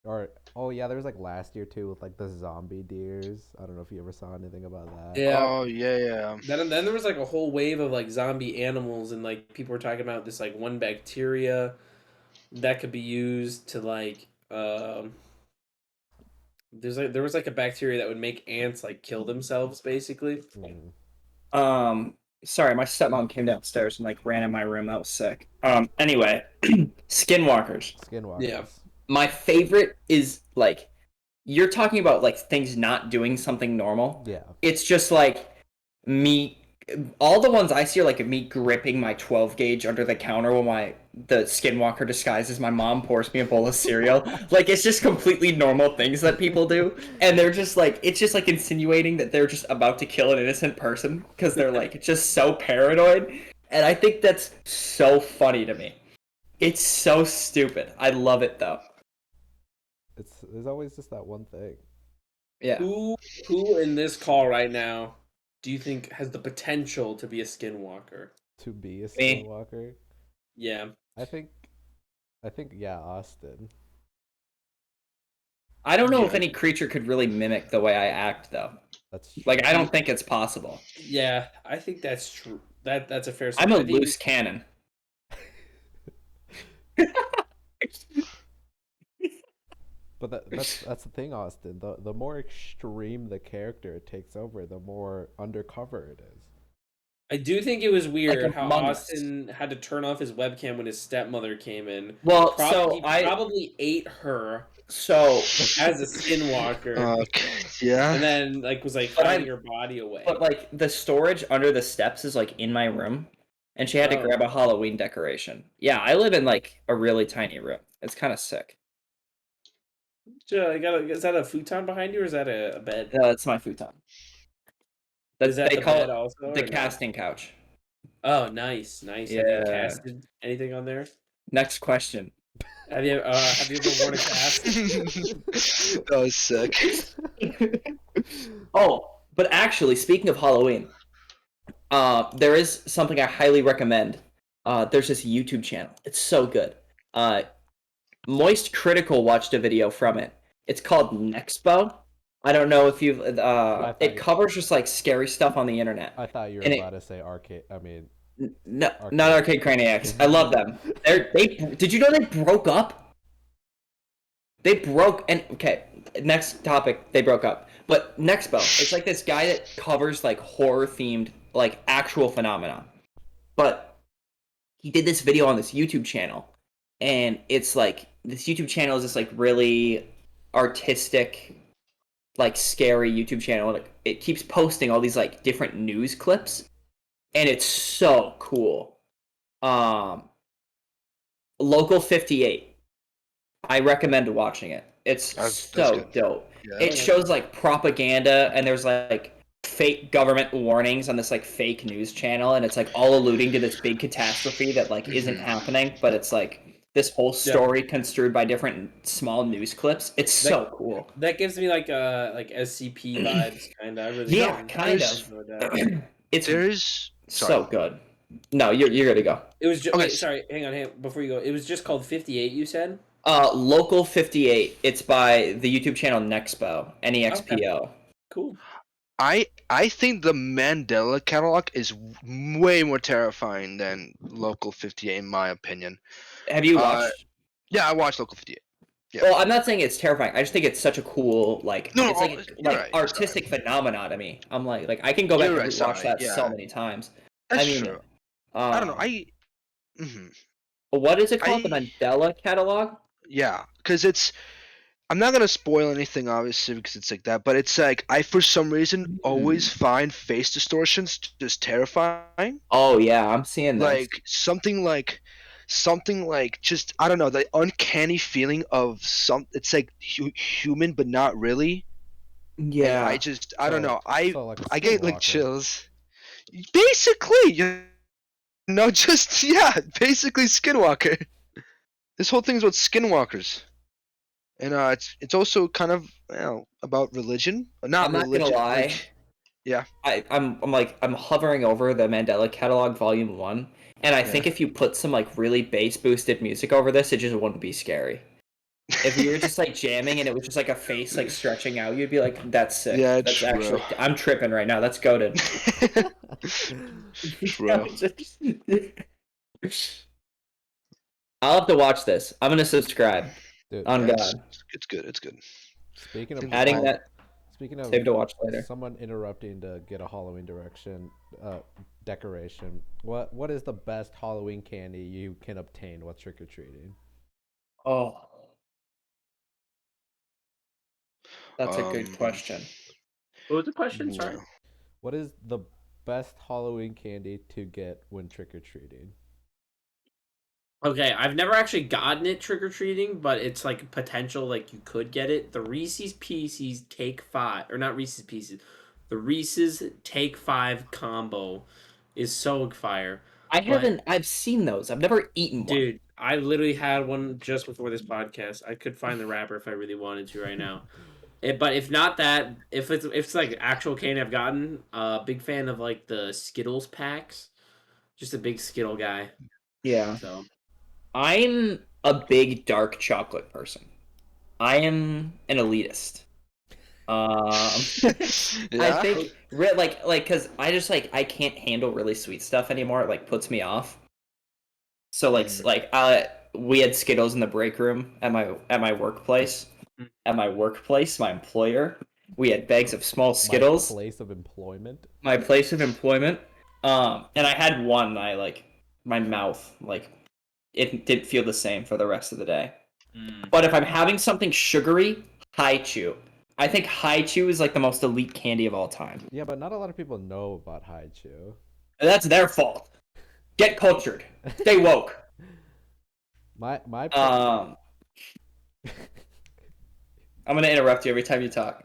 Or oh yeah, there was like last year too with like the zombie deers. I don't know if you ever saw anything about that. Yeah. Oh yeah. Then there was like a whole wave of like zombie animals, and like people were talking about this like one bacteria that could be used to like there was like a bacteria that would make ants like kill themselves basically. Sorry, my stepmom came downstairs and like ran in my room. That was sick. Anyway, Skinwalkers. Skinwalkers. Yeah. My favorite is like you're talking about like things not doing something normal. Yeah. It's just like me. All the ones I see are like me gripping my 12 gauge under the counter while the Skinwalker disguised as my mom pours me a bowl of cereal. Like it's just completely normal things that people do, and they're just like it's just like insinuating that they're just about to kill an innocent person because they're like just so paranoid, and I think that's so funny to me. It's so stupid. I love it though. There's always just that one thing. Yeah. Who in this call right now do you think has the potential to be a skinwalker? To be a Me. skinwalker. Yeah. I think yeah, Austin. I don't know if any creature could really mimic the way I act though. That's Like I don't think it's possible. Yeah, I think that's true. That's a fair I'm a statement. I think- loose cannon. But that's the thing, Austin. The more extreme the character takes over, the more undercover it is. I do think it was weird Like how Among Us. Austin had to turn off his webcam when his stepmother came in. Well, He probably ate her so as a skinwalker, Okay. Yeah. and then like was like But hiding her body away. but like the storage under the steps is like in my room, and she had to Oh. grab a Halloween decoration. Yeah, I live in like a really tiny room. It's kind of sick. Is that a futon behind you, or is that a bed? It's my futon. Is that they the call bed it also? or the no? casting couch. Oh, nice. Have you Yeah. casted anything on there? Next question. Have you ever worn a cast? That was sick. Oh, but actually, speaking of Halloween, there is something I highly recommend. There's this YouTube channel. It's so good. Moist Critical watched a video from it. It's called Nexpo. I don't know if you've. It covers just like scary stuff on the internet. I thought you were And about to say arcade. I mean, No, not Arcade Craniacs. I love them. Did you know they broke up? They broke and okay. Next topic. They broke up. But Nexpo, it's like this guy that covers like horror themed like actual phenomena. But he did this video on this YouTube channel, and it's like this YouTube channel is this like really artistic, like scary YouTube channel. And it keeps posting all these like different news clips, and it's so cool. Local 58. I recommend watching it. It's That's so good. dope. Yeah. It shows like propaganda, and there's like fake government warnings on this like fake news channel, and it's like all alluding to this big catastrophe that like isn't happening, but it's like this whole story construed by different small news clips. It's so cool. That gives me like SCP vibes, kind of. I really Yeah, kind there's- of. enjoyed that. It's There's so good. No, you're good to go. It was just Okay. sorry. Hang on, before you go. It was just called 58. You said. Local 58. It's by the YouTube channel Nexpo. Nexpo. Cool. I think the Mandela catalog is way more terrifying than Local 58, in my opinion. Have you Uh, watched? yeah, I watched Local 58. Yeah. Well, I'm not saying it's terrifying. I just think it's such a cool, like, No, no, it's like you're like right. Sorry, artistic phenomenon to me. I'm like I can go back you're and right. rewatch Sorry. that so Yeah, many times. I that's mean, true. I don't know. um, Mhm. what is it called? The I Mandela catalog? yeah, because it's. I'm not gonna spoil anything, obviously, because it's like that. But it's like I, for some reason, always Hmm. find face distortions just terrifying. Oh yeah, I'm seeing those. Something like just I don't know, the uncanny feeling of some. It's like human, but not really. And Yeah. I don't know. So like a I get like skinwalker. chills. Basically, just yeah, basically Skinwalker. This whole thing is about Skinwalkers, and it's also kind of about religion, not I'm not gonna religion. lie. Like yeah, I'm hovering over the Mandela Catalog Volume 1, and I yeah. think if you put some like really bass boosted music over this, it just wouldn't be scary. If you were just like jamming and it was just like a face like stretching out, you'd be like, "That's sick. Yeah, That's true. actually I'm tripping right now. That's goated." True. I'll have to watch this. I'm gonna subscribe. Dude, On Yeah, God, it's good. It's good. speaking I of think adding all that speaking of save to watch later. someone interrupting to get a Halloween decoration, what is the best Halloween candy you can obtain while trick or treating? Oh, that's a good um question. What was the question? Sorry. yeah. What is the best Halloween candy to get when trick or treating? Okay, I've never actually gotten it trick or treating, but it's like potential. Like you could get it. The Reese's Pieces Take Five, or not Reese's Pieces, the Reese's Take Five combo is so fire. But I've sseen those. I've never eaten one. dude, I literally had one just before this podcast. I could find the wrapper if I really wanted to right now. But if not that, if it's like actual candy I've gotten, big fan of like the Skittles packs. Just a big Skittle guy. Yeah. So I'm a big dark chocolate person. I am an elitist. I Yeah. think because I just like I can't handle really sweet stuff anymore. It like puts me off. So Mhm. we had Skittles in the break room at my workplace. At my workplace, my employer, we had bags of small My Skittles. place of employment. My place of employment. And I had one. I like my mouth like it didn't feel the same for the rest of the day. But if I'm having something sugary, high chew. I think high chew is like the most elite candy of all time. Yeah, but not a lot of people know about Haichu. And that's their fault. Get cultured. Stay woke. My Um, I'm gonna interrupt you every time you talk.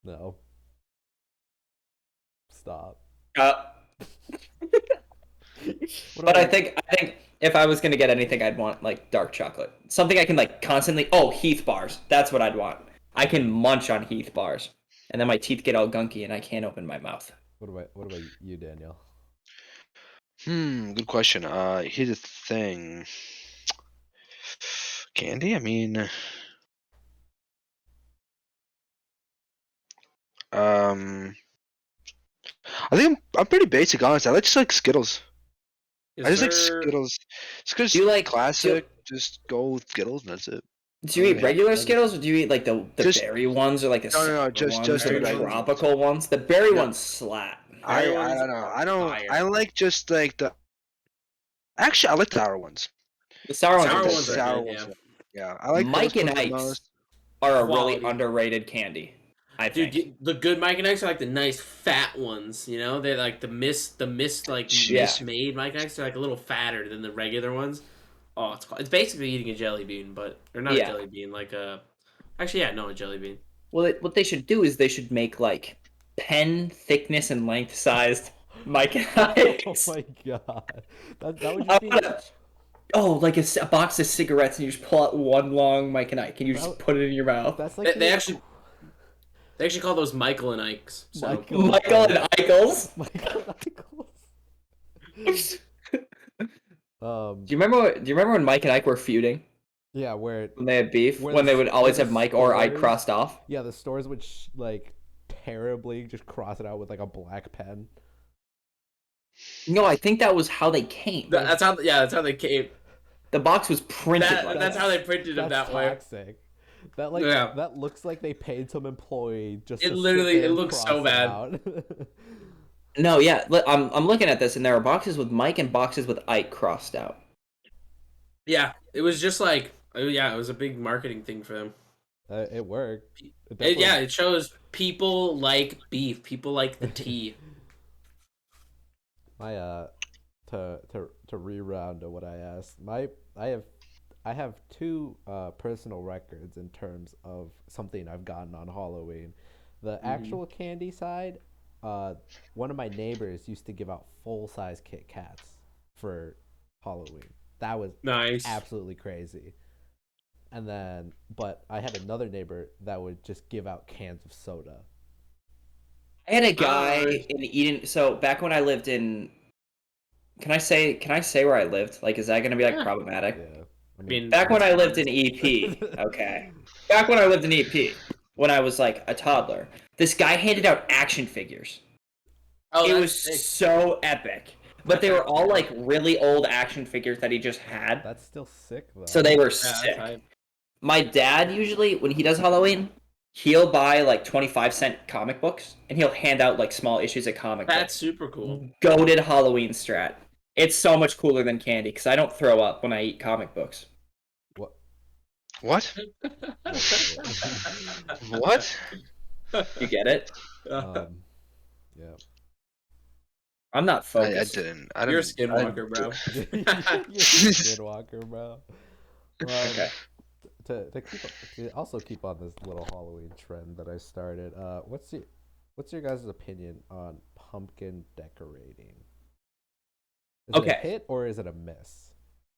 No. Stop. Uh, What but I about think if I was gonna get anything, I'd want like dark chocolate. Something I can like constantly. Oh, Heath bars. That's what I'd want. I can munch on Heath bars, and then my teeth get all gunky, and I can't open my mouth. what about you, Daniel? Good question. Here's the thing. Candy? I mean, um, I think I'm pretty basic, honestly. I just like Skittles. I is just like there Skittles. Skittles Do you like classic. Just go with Skittles, and that's it. do I you don't eat really have regular none. Skittles, or do you eat like the Just berry ones, or like the no, sour just ones, or the the berry ones? regular ones. tropical ones? The berry No, ones slap. Berry I ones don't know. are I don't. I fire. like just like the. Actually, I like the sour ones. The sour I ones are like Sour the ones are good. sour good, ones. yeah. Yeah, I like those Mike and ones the Ike's most. are a really Quality. underrated candy, I think. The good Mike and Ike's are like the nice fat ones, you know? They're like the like Yeah. made Mike and Ike's are like a little fatter than the regular ones. Oh, it's basically eating a jelly bean, but or not a Yeah. jelly bean, like a actually yeah, no, a jelly bean. Well, what they should do is they should make like pen thickness and length sized Mike and Oh Ike's. my god, that would I just be wanna- like a box of cigarettes, and you just pull out one long Mike and Ike, and you just that, put it in your mouth. that's like They actually call those Michael and Ike's. So Michael Michael and Ike's. Michael Nichols. Do you remember when Mike and Ike were feuding? Yeah, where When they had beef, where when they would where always the have Mike or I stores, crossed off. yeah, the stores would like terribly just cross it out with like a black pen. No, I think that was how they came. That's how. Yeah, that's how they came. The box was printed like That's that. how they printed them That's that way. toxic. That Yeah. that looks like they paid some employee just It to sit literally there it and looks cross so it bad. out. No, yeah, I'm looking at this, and there are boxes with Mike and boxes with Ike crossed out. Yeah, it was just like yeah, it was a big marketing thing for them. It worked. It Yeah, definitely. it shows people like beef. People like the tea. My to reround to what I asked. I have I have two personal records in terms of something I've gotten on Halloween. The Mhm. actual candy side, uh, one of my neighbors used to give out full size Kit Kats for Halloween. That was Nice. absolutely crazy. And then, but I had another neighbor that would just give out cans of soda. I had a guy Nice. in Eden. So back when I lived in, can I say where I lived? Like, is that gonna be like Yeah. problematic? Yeah, I I mean, mean, Back when it's I lived fun. in EP, okay. Back when I lived in EP, when I was like a toddler, this guy handed out action figures. Oh, It that's was sick. so epic. But That's they were actually all fun. like really old action figures that he just had. that's still sick So though. they were Yeah, that's sick. hype. My dad usually, when he does Halloween, he'll buy like 25-cent comic books and he'll hand out like small issues of comic That's books. super cool. Goated Halloween strat. It's so much cooler than candy because I don't throw up when I eat comic books. What? What? What? What? You get it? um, yeah. I'm not I focused. didn't. I You're a didn't. skinwalker, bro. You're a skinwalker, bro. Okay. To to also keep on this little Halloween trend that I started. What's your guys' opinion on pumpkin decorating? Is it a Okay. hit or is it a miss?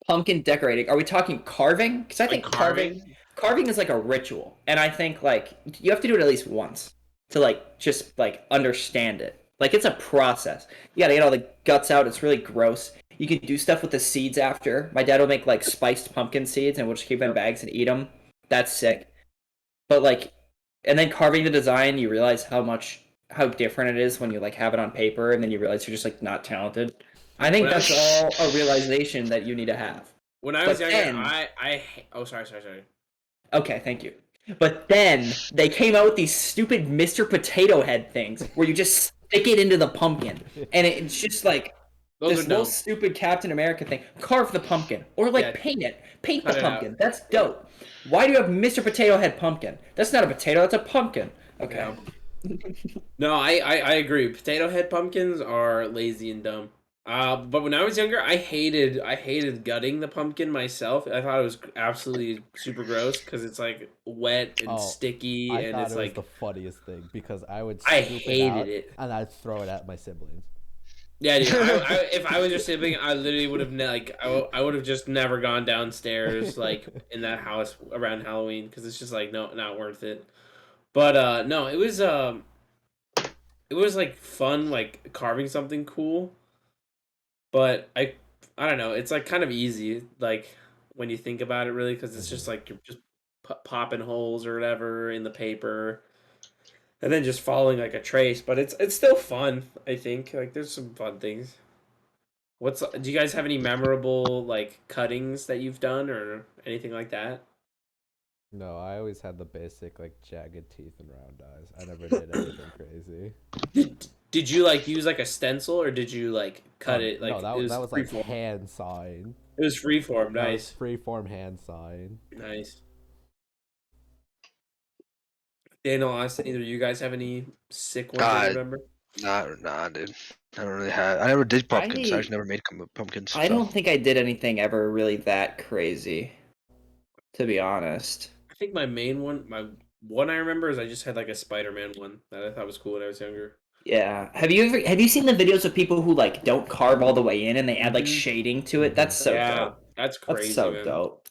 Pumpkin decorating. Are we talking carving? Because I Like think carving? carving is like a ritual, and I think like you have to do it at least once to like just like understand it. Like it's a process. You gotta get all the guts out. It's really gross. You can do stuff with the seeds after. My dad will make like spiced pumpkin seeds, and we'll just keep them in Yep. bags and eat them. That's sick. But like, and then carving the design, you realize how different it is when you like have it on paper, and then you realize you're just like not talented. I think When I that's was all a realization that you need to have. when I was But younger, then, oh, sorry. okay, thank you. But then they came out with these stupid Mr. Potato Head things where you just stick it into the pumpkin, and it's just like Those this are little dumb. stupid Captain America thing. Carve the pumpkin, or like Yeah, paint it. Paint the cut it out. pumpkin. That's dope. Why do you have Mr. Potato Head pumpkin? That's not a potato. That's a pumpkin. Okay. Yeah. No, I agree. Potato head pumpkins are lazy and dumb. But when I was younger, I hated gutting the pumpkin myself. I thought it was absolutely super gross because it's like wet and Oh, sticky, I and thought it's it was the like funniest thing because I would I scoop it hated out it. and I'd throw it at my siblings. Yeah, dude. If I was your sibling, I literally would have I would have just never gone downstairs like in that house around Halloween because it's just like no, not worth it. But no, it was like fun like carving something cool, but I don't know, it's like kind of easy like when you think about it really because it's just Mhm. like you're just popping holes or whatever in the paper and then just following like a trace, but it's still fun, I think. Like there's some fun things. Do you guys have any memorable like cuttings that you've done or anything like that? No, I always had the basic like jagged teeth and round eyes. I never did anything crazy. Did you like use like a stencil or did you like cut Oh it no, like it that was was like freeform? hand sawing. It was freeform. That was Nice, freeform hand sawing. nice. Daniel, honestly, either you guys have any sick ones that you God, remember? nah, dude. I don't really have. I never did pumpkins. I I actually never made pumpkins. I So don't think I did anything ever really that crazy, to be honest. I think my main one, my one I remember is I just had like a Spider-Man one that I thought was cool when I was younger. Yeah. Have you seen the videos of people who like don't carve all the way in and they add like Hmm. shading to it? That's Mhm. so Yeah, dope. that's That's crazy, so man. dope.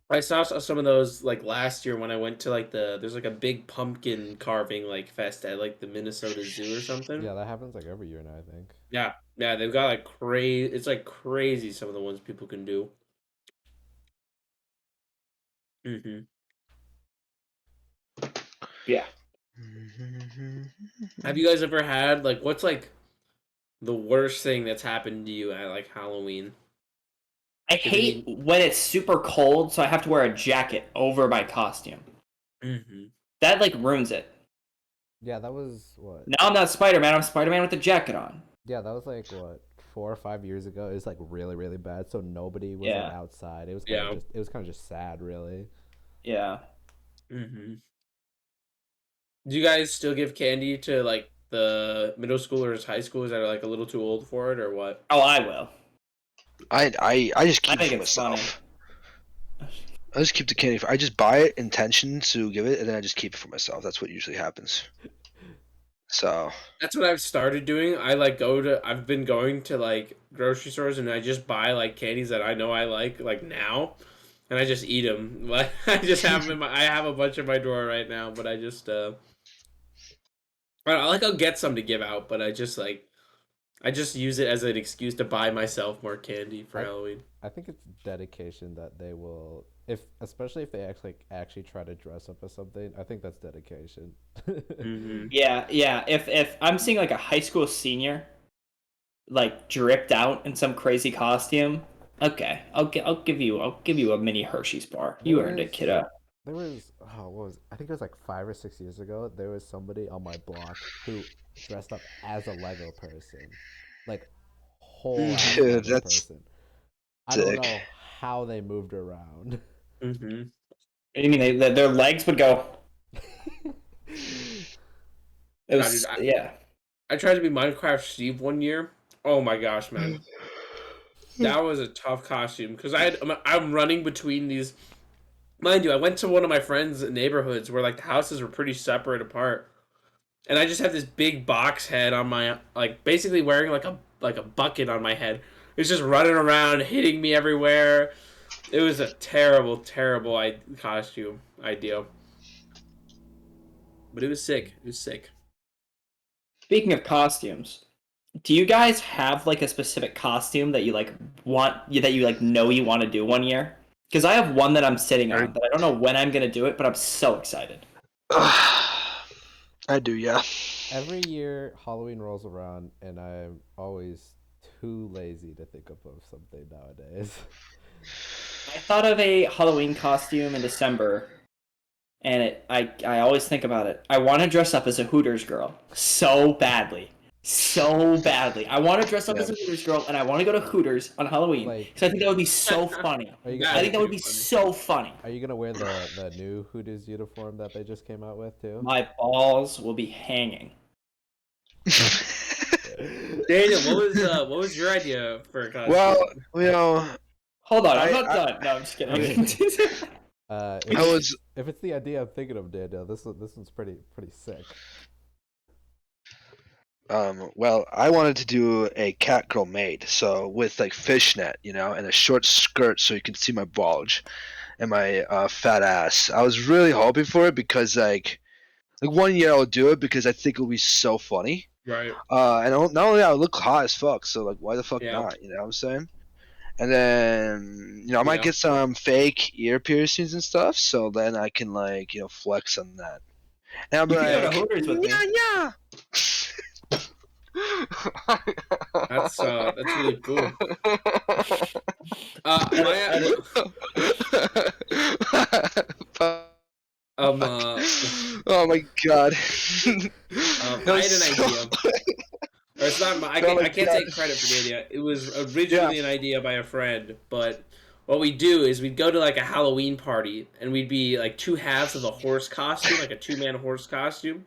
I saw some of those like last year when I went to like there's like a big pumpkin carving like fest at like the Minnesota Zoo or something. Yeah, that happens like every year now, I think. Yeah, yeah, they've got like crazy. It's like crazy some of the ones people can do. Mm-hmm. Yeah. Have you guys ever had like what's like the worst thing that's happened to you at like Halloween? I Is it hate when it's super cold, so I have to wear a jacket over my costume. Mm-hmm. That like ruins it. Yeah, that was what? Now I'm not Spider-Man. I'm Spider-Man with the jacket on. Yeah, that was like what 4 or 5 years ago. It was like really, really bad. So nobody was like Yeah. outside. Yeah. It was kind of just sad, really. Yeah. Mm-hmm. Do you guys still give candy to like the middle schoolers, high schoolers that are like a little too old for it, or what? Oh, I will. I just I keep it think for it's funny. myself. I just keep the candy. I just buy it intention to give it, and then I just keep it for myself. That's what usually happens. So That's what I've started doing. I've been going to like grocery stores and I just buy like candies that I know I like now, and I just eat them. Like I just have them I have a bunch in my drawer right now, but I just I don't know, like I'll get some to give out, but I just use it as an excuse to buy myself more candy for I Halloween. I think it's dedication that they will, if especially if they actually try to dress up as something. I think that's dedication. Mm-hmm. Yeah. If I'm seeing like a high school senior, like dripped out in some crazy costume, okay, I'll give you a mini Hershey's bar. There You earned it, was kiddo. there was oh, what was I think it was like 5 or 6 years ago. There was somebody on my block who dressed up as a Lego person, like whole ass dude, Lego that's person. I don't sick. know how they moved around. Mm-hmm. I mean, their legs would go. It God, dude, was yeah. I tried to be Minecraft Steve one year. Oh my gosh, man. That was a tough costume because I'm running between these. Mind you, I went to one of my friends' neighborhoods where like the houses were pretty separate apart, and I just had this big box head on my like basically wearing like a bucket on my head. It's just running around, hitting me everywhere. It was a terrible, terrible costume idea, but it was sick. It was sick. Speaking of costumes, do you guys have like a specific costume that you like that you like know you want to do one year? Because I have one that I'm sitting on that I don't know when I'm gonna do it, but I'm so excited. I do, yeah. Every year Halloween rolls around and I'm always too lazy to think of something nowadays. I thought of a Halloween costume in December, and I always think about it. I want to dress up as a Hooters girl so badly, so badly. I want to dress up Yeah. as a Hooters girl, and I want to go to Hooters on Halloween Like, because I think that would be so funny. are you I think that would be Funny. so funny. are you gonna wear the new Hooters uniform that they just came out with too? My balls will be hanging. Daniel, what was your idea for a costume? Well, you know, Hold on, I'm I- not I- done. No, I'm just kidding. If, I was if it's the idea I'm thinking of, Daniel, this one's pretty sick. well, I wanted to do a cat girl maid, so with like fishnet, and a short skirt so you can see my bulge and my fat ass. I was really hoping for it because like one year I'll do it because I think it'll be so funny. Right. And not only that, I look hot as fuck, so like why the fuck Yeah. not? You know what I'm saying? And then I might Yeah. get some fake ear piercings and stuff, so then I can like flex on that. And I'll be You can go to like, Hooters with me. yeah. That's really cool. Oh my god. I had an idea. Or it's not. I can't take credit for the idea. It was originally an idea by a friend, but what we do is we'd go to like a Halloween party, and we'd be like two halves of a horse costume, like a two-man horse costume,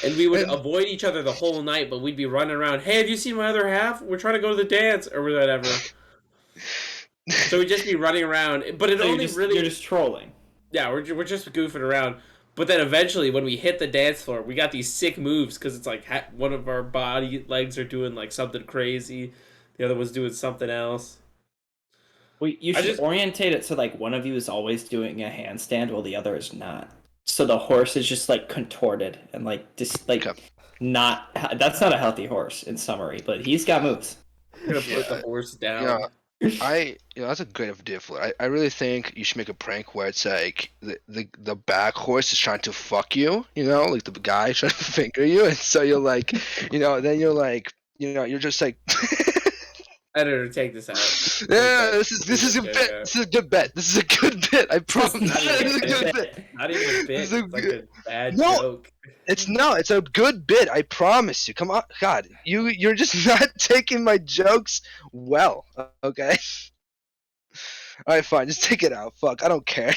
and we would avoid each other the whole night. But we'd be running around. Hey, have you seen my other half? We're trying to go to the dance or whatever. So we'd just be running around, but it So only you're just trolling. yeah, we're just goofing around. But then eventually, when we hit the dance floor, we got these sick moves because it's like one of our body legs are doing like something crazy, the other one's doing something else. Well, you should orientate it so like one of you is always doing a handstand while the other is not. So the horse is just like contorted and like just like not. That's not a healthy horse in summary, but he's got moves. I'm gonna put the horse down. Yeah. That's a great idea for it. I really think you should make a prank where it's like the back horse is trying to fuck you, like the guy trying to finger you, and so you're like, then you're like, you're just like, Editor, take this out. yeah, Take this is a that bit, joke out. this is a good bet, this is a good bit, I promise. Not This even is a a good bit. bit. Not even a bit. This is a It's like good. a bad No, joke. it's a good bit. I promise you. Come on, God, you're just not taking my jokes well. Okay. All right, fine. Just take it out. Fuck, I don't care.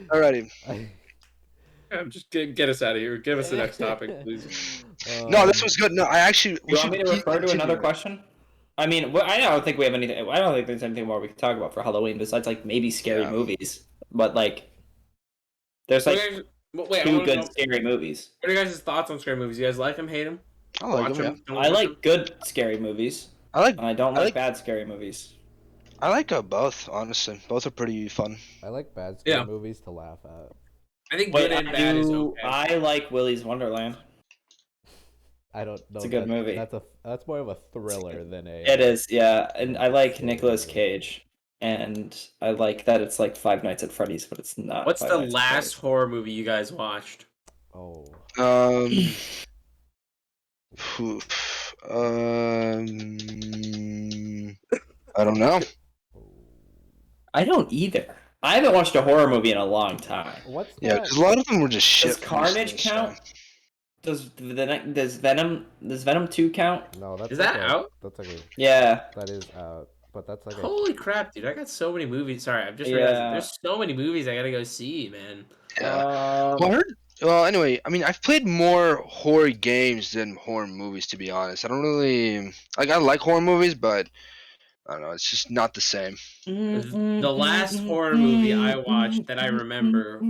Alrighty. Just get us out of here. Give us the next topic, please. No, this was good. No, I actually. We You want should me to keep refer to another continuing. question? I mean, I don't think we have anything. I don't think there's anything more we can talk about for Halloween besides like maybe scary Yeah. movies. But like, there's like Wait, I two want to good know. scary movies. What are your guys' thoughts on scary movies? You guys like them, hate them? I like Watch them. Yeah. them? Don't I watch like them? good scary movies. I like. And I don't I like like- bad scary movies. I like both. Honestly, both are pretty fun. I like bad scary Yeah. movies to laugh at. I think But good and bad is okay. I like Willy's Wonderland. I don't know. It's a good movie. That's more of a thriller than a. It is, yeah. And I like Scary Nicolas movie. Cage. And I like that it's like Five Nights at Freddy's, but it's not. What's Five the Nights at last Freddy's. horror movie you guys watched? Oh. Phew, I don't know. I don't either. I haven't watched a horror movie in a long time. What's that? Yeah, because a lot of them were just shit. Does Carnage recently, so- count? Does Venom 2 count? No, that's Is like that a- out? That's like a, Yeah. that is out, but that's like a. Holy crap, dude! I got so many movies. Sorry, I've just Yeah. realized there's so many movies I gotta go see, man. Yeah. Well, I heard. Well, anyway, I mean, I've played more horror games than horror movies, to be honest. I don't really like. I like horror movies, but I don't know. It's just not the same. The last horror movie I watched that I remember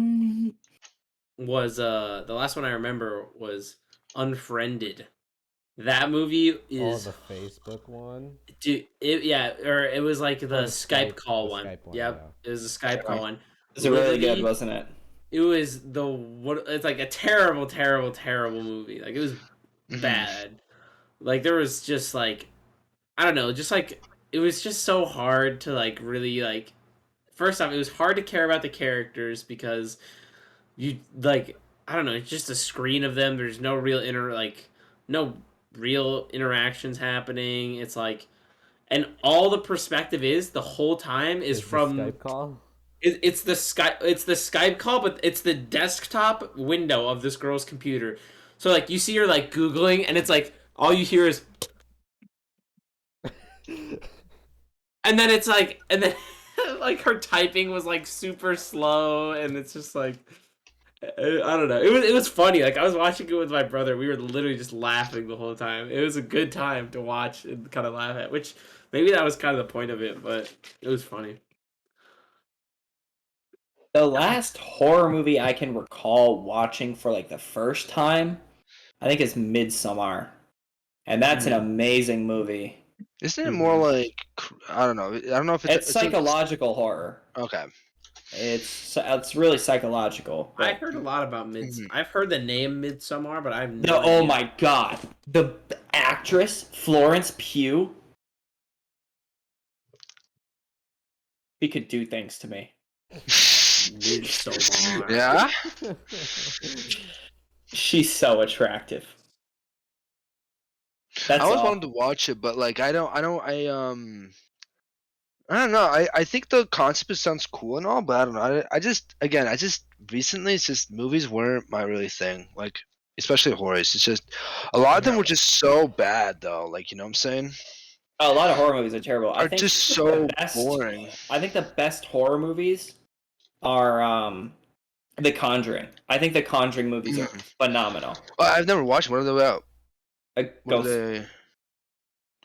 was the last one I remember was Unfriended. That movie Oh, is the Facebook one. dude, it was like the the Skype call the one. Skype one, Yep, it was a Skype call one. It was really good, Literally, wasn't it? It was it's like a terrible, terrible, terrible movie. Like it was bad. Like there was just like I don't know, just like it was just so hard to like really like first off, it was hard to care about the characters because you like I don't know, it's just a screen of them. There's no real no real interactions happening. It's like and all the perspective is the whole time is the from Skype call. it's the Skype call, but it's the desktop window of this girl's computer. So like you see her like Googling, and it's like all you hear is, and then it's like, and then like her typing was like super slow, and it's just like I don't know. It was funny. Like I was watching it with my brother. We were literally just laughing the whole time. It was a good time to watch and kind of laugh at. Which maybe that was kind of the point of it, but it was funny. The last horror movie I can recall watching for like the first time, I think is Midsommar. And that's an amazing movie. Isn't it more like I don't know? I don't know if It's psychological horror. Okay. It's really psychological. I but- heard a lot about I've heard the name Midsommar, but I've No, oh my god. The actress, Florence Pugh. She could do things to me. Midsommar. Yeah. She's so attractive. That's I always all. wanted to watch it, but like I don't know. I think the concept sounds cool and all, but I don't know. I just recently it's just movies weren't my really thing. Like especially horrors. It's just a lot of them were just so bad though. Like you know what I'm saying? A lot of horror movies are terrible. I Are think just the so best- boring. I think the best horror movies are The Conjuring. I think the Conjuring movies are phenomenal. I've never watched. What are they about? What are Ghosts, they?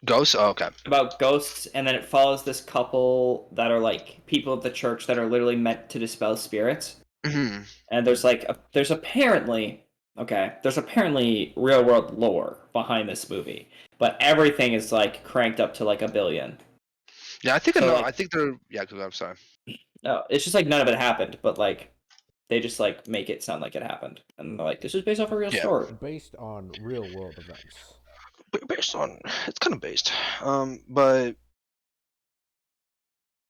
Ghosts? Oh, okay. about ghosts, and then it follows this couple that are like people of the church that are literally meant to dispel spirits. Hmm. And there's apparently real world lore behind this movie, but everything is like cranked up to like 1 billion. Yeah, I think I So, know. like- I think they're. Yeah, I'm sorry. No, it's just like none of it happened, but like they just like make it sound like it happened, and they're like, this is based off a real Yeah. story. Based on real world events. based on it's kind of based. But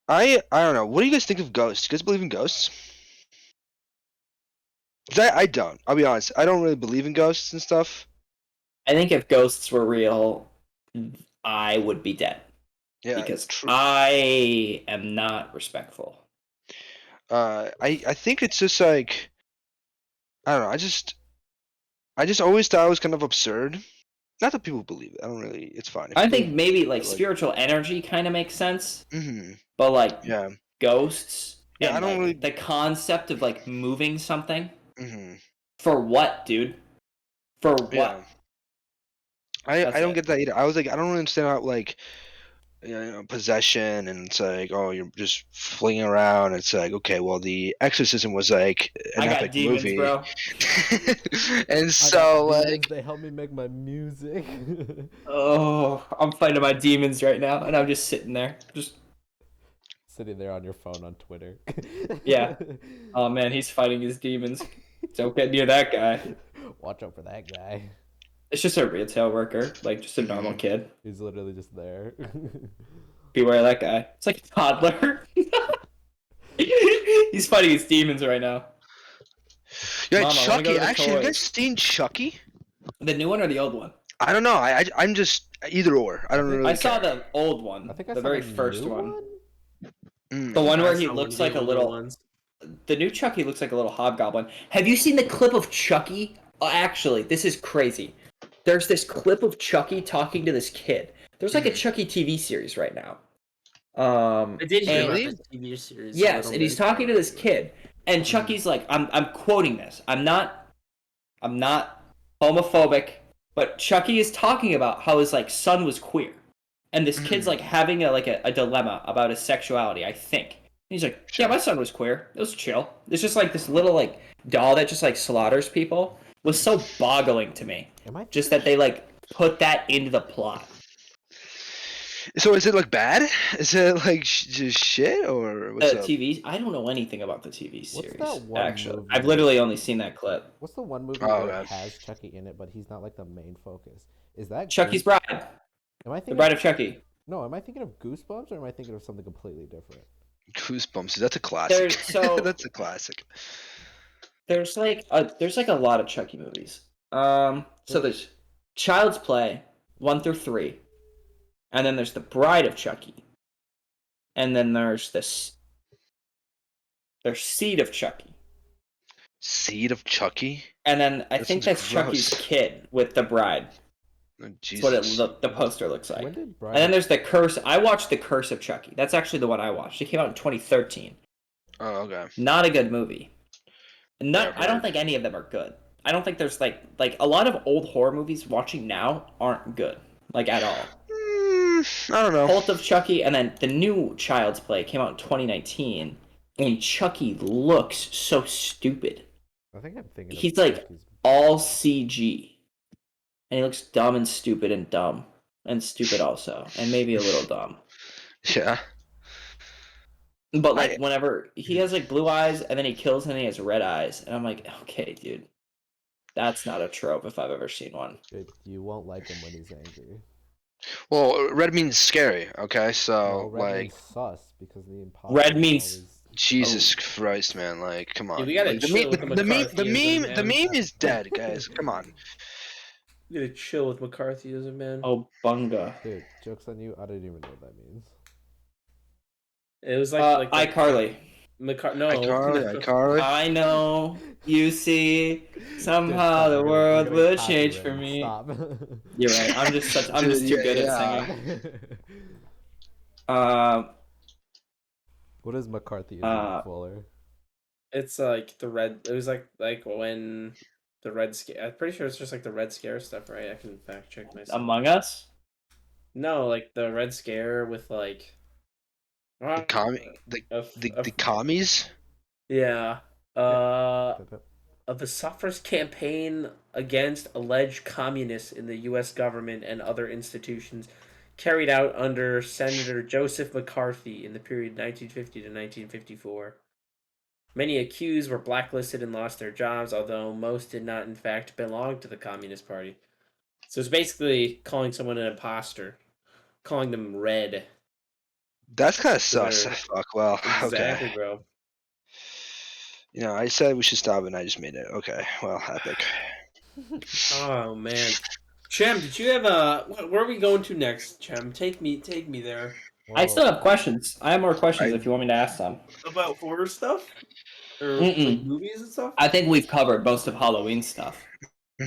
I don't know. What do you guys think of ghosts? Do you guys believe in ghosts? 'Cause I don't. I'll be honest. I don't really believe in ghosts and stuff. I think if ghosts were real, I would be dead Yeah, because true. I am not respectful. I think it's just like I don't know. I just always thought it was kind of absurd. Not that people believe it. I don't really. It's fine if I you think don't. maybe like Like, spiritual energy kind of makes sense, mm-hmm. but like Yeah. ghosts Yeah. I and don't like really. the concept of like moving something Mm-hmm. for what, dude? For Yeah. what? I That's don't it. get that either. I was like, I don't really understand how like possession and it's like, oh, you're just flinging around. It's like, okay, well, the exorcism was like an I got epic demons, movie. bro. And I got so demons. like They help me make my music. Oh, I'm fighting my demons right now, and I'm just sitting there, just Sitting there on your phone on Twitter. yeah. Oh man, he's fighting his demons. Don't get near that guy. Watch out for that guy. It's just a retail worker, like just a normal Mhm. kid. He's literally just there. Beware that guy. It's like a toddler. He's fighting his demons right now. yeah, Mom, I want to go Chucky. to the Actually, have you guys toys. seen Chucky? The new one or the old one? I don't know. I'm just either or. I don't think- really I saw care. the old one, I think I the saw very the first new one. one. The Mm. one I where he saw one looks of the like a older little. ones. The new Chucky looks like a little hobgoblin. Have you seen the clip of Chucky? Oh, actually, this is crazy. There's this clip of Chucky talking to this kid. There's like a Chucky TV series right now. I did hear And about Really? this TV series a yes, little and he's bit. talking to this kid, and Chucky's like, I'm quoting this. I'm not homophobic, but Chucky is talking about how his like son was queer, and this kid's like having a dilemma about his sexuality. I think. And he's like, yeah, Sure. my son was queer. It was chill. It's just like this little like doll that just like slaughters people was so boggling to me. Am I Just thinking that they like put that into the plot. So is it like bad? Is it like just shit or what's The up? TV. I don't know anything about the TV series. that one Actually, movie I've where- literally only seen that clip. What's the one movie Oh, where man. it has Chucky in it, but he's not like the main focus? Is that Chucky's Goose- Bride. Am I The thinking? Bride of Chucky. No, am I thinking of Goosebumps or am I thinking of something completely different? Goosebumps. That's a classic. There's so That's a classic. there's like a lot of Chucky movies. So there's Child's Play 1 through 3, and then there's The Bride of Chucky, and then there's there's Seed of Chucky, Seed of Chucky. and then I That think sounds that's Chucky's gross. kid with the bride. Oh, That's what Jesus. the poster looks like. When did Bride? And then there's the Curse. I watched The Curse of Chucky. That's actually the one I watched. It came out in 2013. Oh, okay. Not a good movie. Never I don't heard. think any of them are good. I don't think there's like a lot of old horror movies watching now aren't good, like at all. I don't know. Cult of Chucky, and then the new Child's Play came out in 2019, and Chucky looks so stupid. I think I'm thinking. He's of like Chucky's- all CG, and he looks dumb and stupid and stupid also, and maybe a little dumb. Yeah. But like whenever he has like blue eyes, and then he kills, and he has red eyes, and I'm like, okay, dude, that's not a trope if I've ever seen one. Dude, you won't like him when he's angry. Well, red means scary. Okay, so No, red like means sus because the imposter. Red means- always... Jesus Christ, man! Like, come on. we gotta Like, chill with the McCarthyism, the man. meme is dead, guys. Come on. You gotta chill with McCarthyism, man. Oh, bunga. Dude, jokes on you. I don't even know what that means. It was like iCarly. no, iCarly. I know. You see, Dude, somehow stop, the you're world getting will change for copyrighted. me. Stop. You're right. I'm just too good Yeah. at singing. What is McCarthyism, Fuller? it's like the red. It was like when the Red Scare. I'm pretty sure it's just like the Red Scare stuff, right? I can fact check myself. Among Us. No, like the Red Scare with like. The the commies. Yeah. Of the suffragist campaign against alleged communists in the U.S. government and other institutions carried out under Senator Joseph McCarthy in the period 1950 to 1954. Many accused were blacklisted and lost their jobs, although most did not in fact belong to the Communist Party. So it's basically calling someone an imposter, calling them red. That's kind of sus. They're- Fuck. Well, Exactly, okay. bro. You know, I said we should stop, and I just made it. Okay. Well, epic. Oh man, Chem, did you have a? Where are we going to next, Chem? Take me there. I still Well, have questions. I have more questions I- if you want me to ask some. About horror stuff or like Mm-mm. movies and stuff. I think we've covered most of Halloween stuff.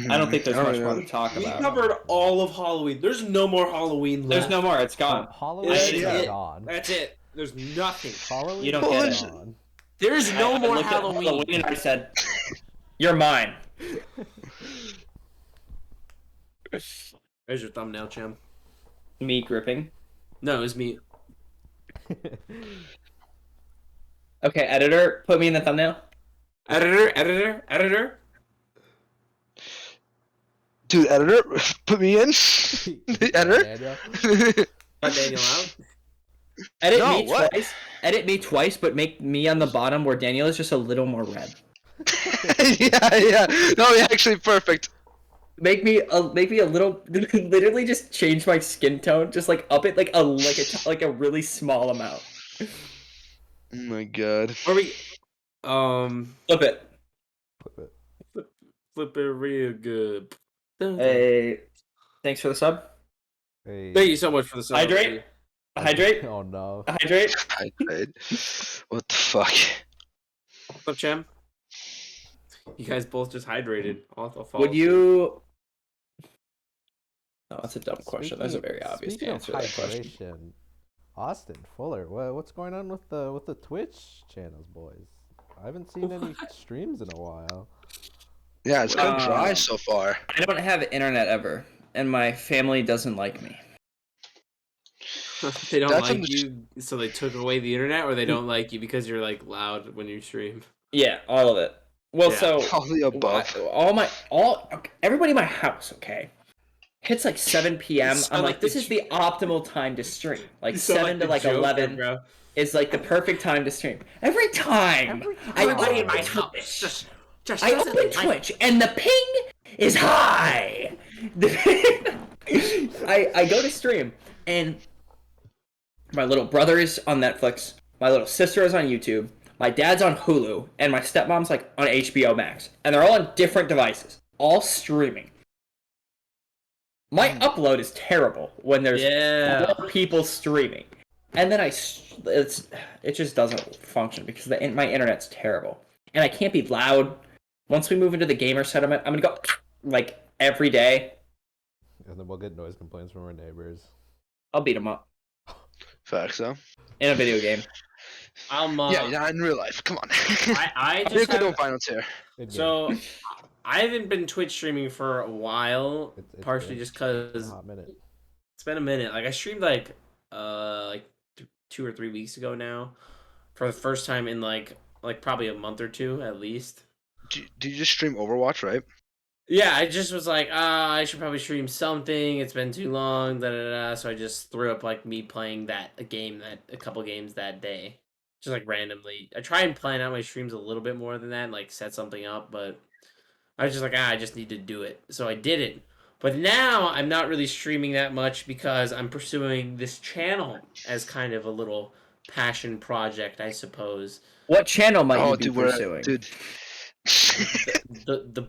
I don't think there's much more to talk We about. covered all of Halloween. There's no more Halloween There's left. no more. It's gone. Halloween That's is it. gone. That's it. There's nothing. Halloween You don't is get it. gone. There's no I more looked at Halloween. and I said, "You're mine." There's your thumbnail, Chem. Me gripping. No, it was me. Okay, editor, put me in the thumbnail. Editor. Dude, editor, put me in. The editor. Daniel. Cut Daniel out. Edit No, me what? twice. Edit me twice, but make me on the bottom where Daniel is just a little more red. Yeah. No, yeah, actually, perfect. Make me a little. Literally, just change my skin tone. Just like up it like a really small amount. Oh my god. Where we? Flip it. Flip it real good. Hey, thanks for the sub. Hey. Thank you so much for the sub. Hydrate. Hydrate. Oh no. Hydrate. I tried. What the fuck? What's up, Chem? You guys both just hydrated. I'll fall Would asleep. you? Oh, that's a dumb question. There's a very obvious Speaking answer to of that question. hydration, Austin Fuller, what's going on with the Twitch channels, boys? I haven't seen any streams in a while. Yeah, it's kind of dry Um, so far. I don't have internet ever, and my family doesn't like me. They don't That's like on the you, so they took away the internet, or they don't like you because you're like loud when you stream. Yeah, all of it. Well, Yeah. so All the above. everybody in my house, okay, hits like 7 p.m. You sound I'm like like, this the is the optimal time to stream. Like You sound 7 to the like Joker, 11 bro. is like the perfect time to stream. Every time Everybody in open my house Twitch, just I doesn't open like- Twitch and the ping is high. I go to stream and my little brother is on Netflix, my little sister is on YouTube, my dad's on Hulu, and my stepmom's like on HBO Max, and they're all on different devices, all streaming. My upload is terrible when there's Yeah. 4 people streaming, and then it just doesn't function because my internet's terrible, and I can't be loud. Once we move into the gamer settlement, I'm gonna go like every day. And then we'll get noise complaints from our neighbors. I'll beat them up Facts, though. in a video game. I'm Yeah, in real life. Come on. I We're just good on have, finals here. Good game. so I haven't been Twitch streaming for a while, It's partially been just a because hot minute. it's been a minute. Like I streamed like 2 or 3 weeks ago now, for the first time in like probably a month or two at least. Do you just stream Overwatch, right? Yeah, I just was like, I should probably stream something. It's been too long, So I just threw up like me playing a couple games that day, just like randomly. I try and plan out my streams a little bit more than that, and, like set something up. But I was just like, I just need to do it, so I did it. But now I'm not really streaming that much because I'm pursuing this channel as kind of a little passion project, I suppose. What channel might Oh, you be dude, pursuing? dude. The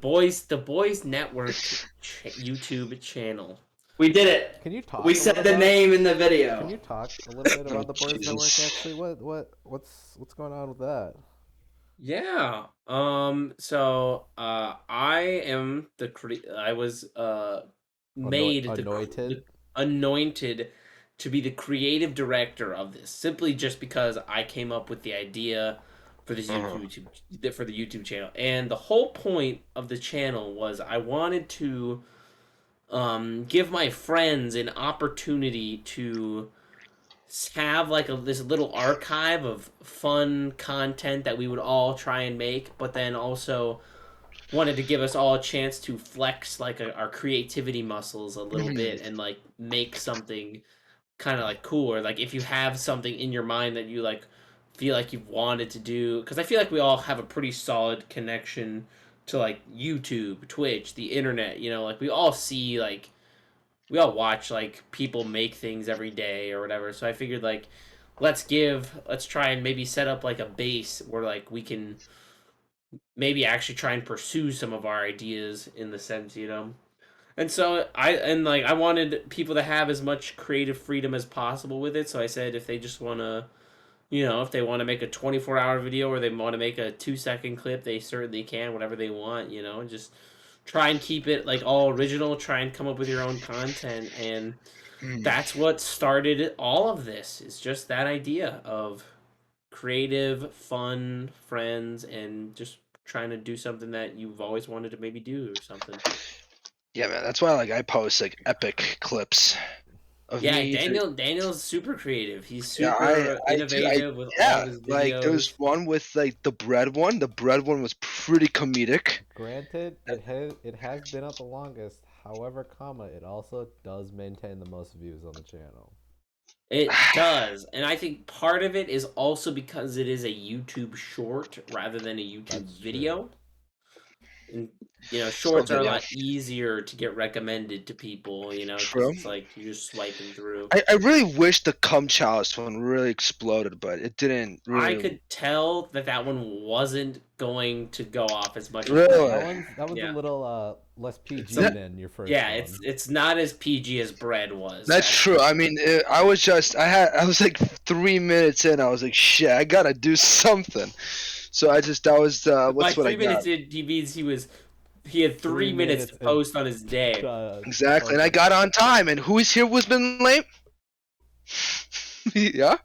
boys network YouTube channel. We did it. Can you talk? We a said little the about- name in the Can video. you talk a little bit about the Boys Jesus. Network? Actually, what's going on with that? Yeah. So I am I was made anointed to be the creative director of this, simply just because I came up with the idea for this for the YouTube channel. And the whole point of the channel was I wanted to give my friends an opportunity to have like this little archive of fun content that we would all try and make, but then also wanted to give us all a chance to flex like our creativity muscles a little bit and like make something kind of like cool, or like if you have something in your mind that you like feel like you've wanted to do, because I feel like we all have a pretty solid connection to like YouTube, Twitch, the internet, like we all see like all watch like people make things every day or whatever. So I figured like let's try and maybe set up like a base where like we can maybe actually try and pursue some of our ideas in the sense, you know. And so I wanted people to have as much creative freedom as possible with it. So I said if they just want to, you know, if they want to make a 24-hour video or they want to make a 2-second clip, they certainly can, whatever they want, you know, just try and keep it like all original, try and come up with your own content. And Mm. that's what started all of this. It's just that idea of creative, fun, friends, and just trying to do something that you've always wanted to maybe do or something. Yeah, man. That's why like I post like epic clips of Yeah, me. Just, Daniel's super creative. He's yeah, super I do. innovative with all of Yeah. his Like there's videos. one with like the bread one. The bread one was pretty comedic. Granted, it has been up the longest. However, it also does maintain the most views on the channel. It does, and I think part of it is also because it is a YouTube short rather than a YouTube That's true. video. And you know, So shorts are a video. lot easier to get recommended to people, you know, because True. it's like you're just swiping through. I really wish the cum chalice one really exploded, but it didn't I really. could tell that that one wasn't going to go off as much as That Really? one's a yeah. little less It's PG a, That, than your first yeah, one. it's not as PG as bread was. that's That's true. for I sure. mean, I was like 3 minutes in. I was like, shit, I gotta do something. So that was By what's what I three got. minutes in, he means he had 3 minutes to 3 minutes and post on his day. Exactly, and I fucking got on time. And who's here was been late? Yeah.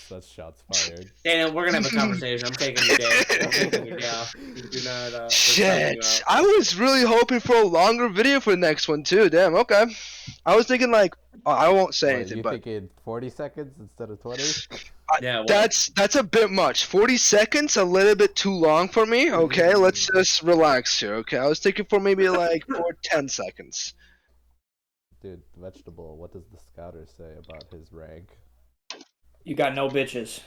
that's shots fired. Daniel, we're gonna have a conversation. I'm taking the day. I'm taking the day off. You're not. We're subbing you Shit, out. I was really hoping for a longer video for the next one too. Damn. Okay. I was thinking like, oh, I won't say What, anything, you but thinking 40 seconds instead of 20? Yeah. What? that's a bit much. 40 seconds, a little bit too long for me. Okay, let's just relax here. Okay, I was thinking for maybe like 10 seconds. Dude, vegetable, what does the scouter say about his rank? You got no bitches.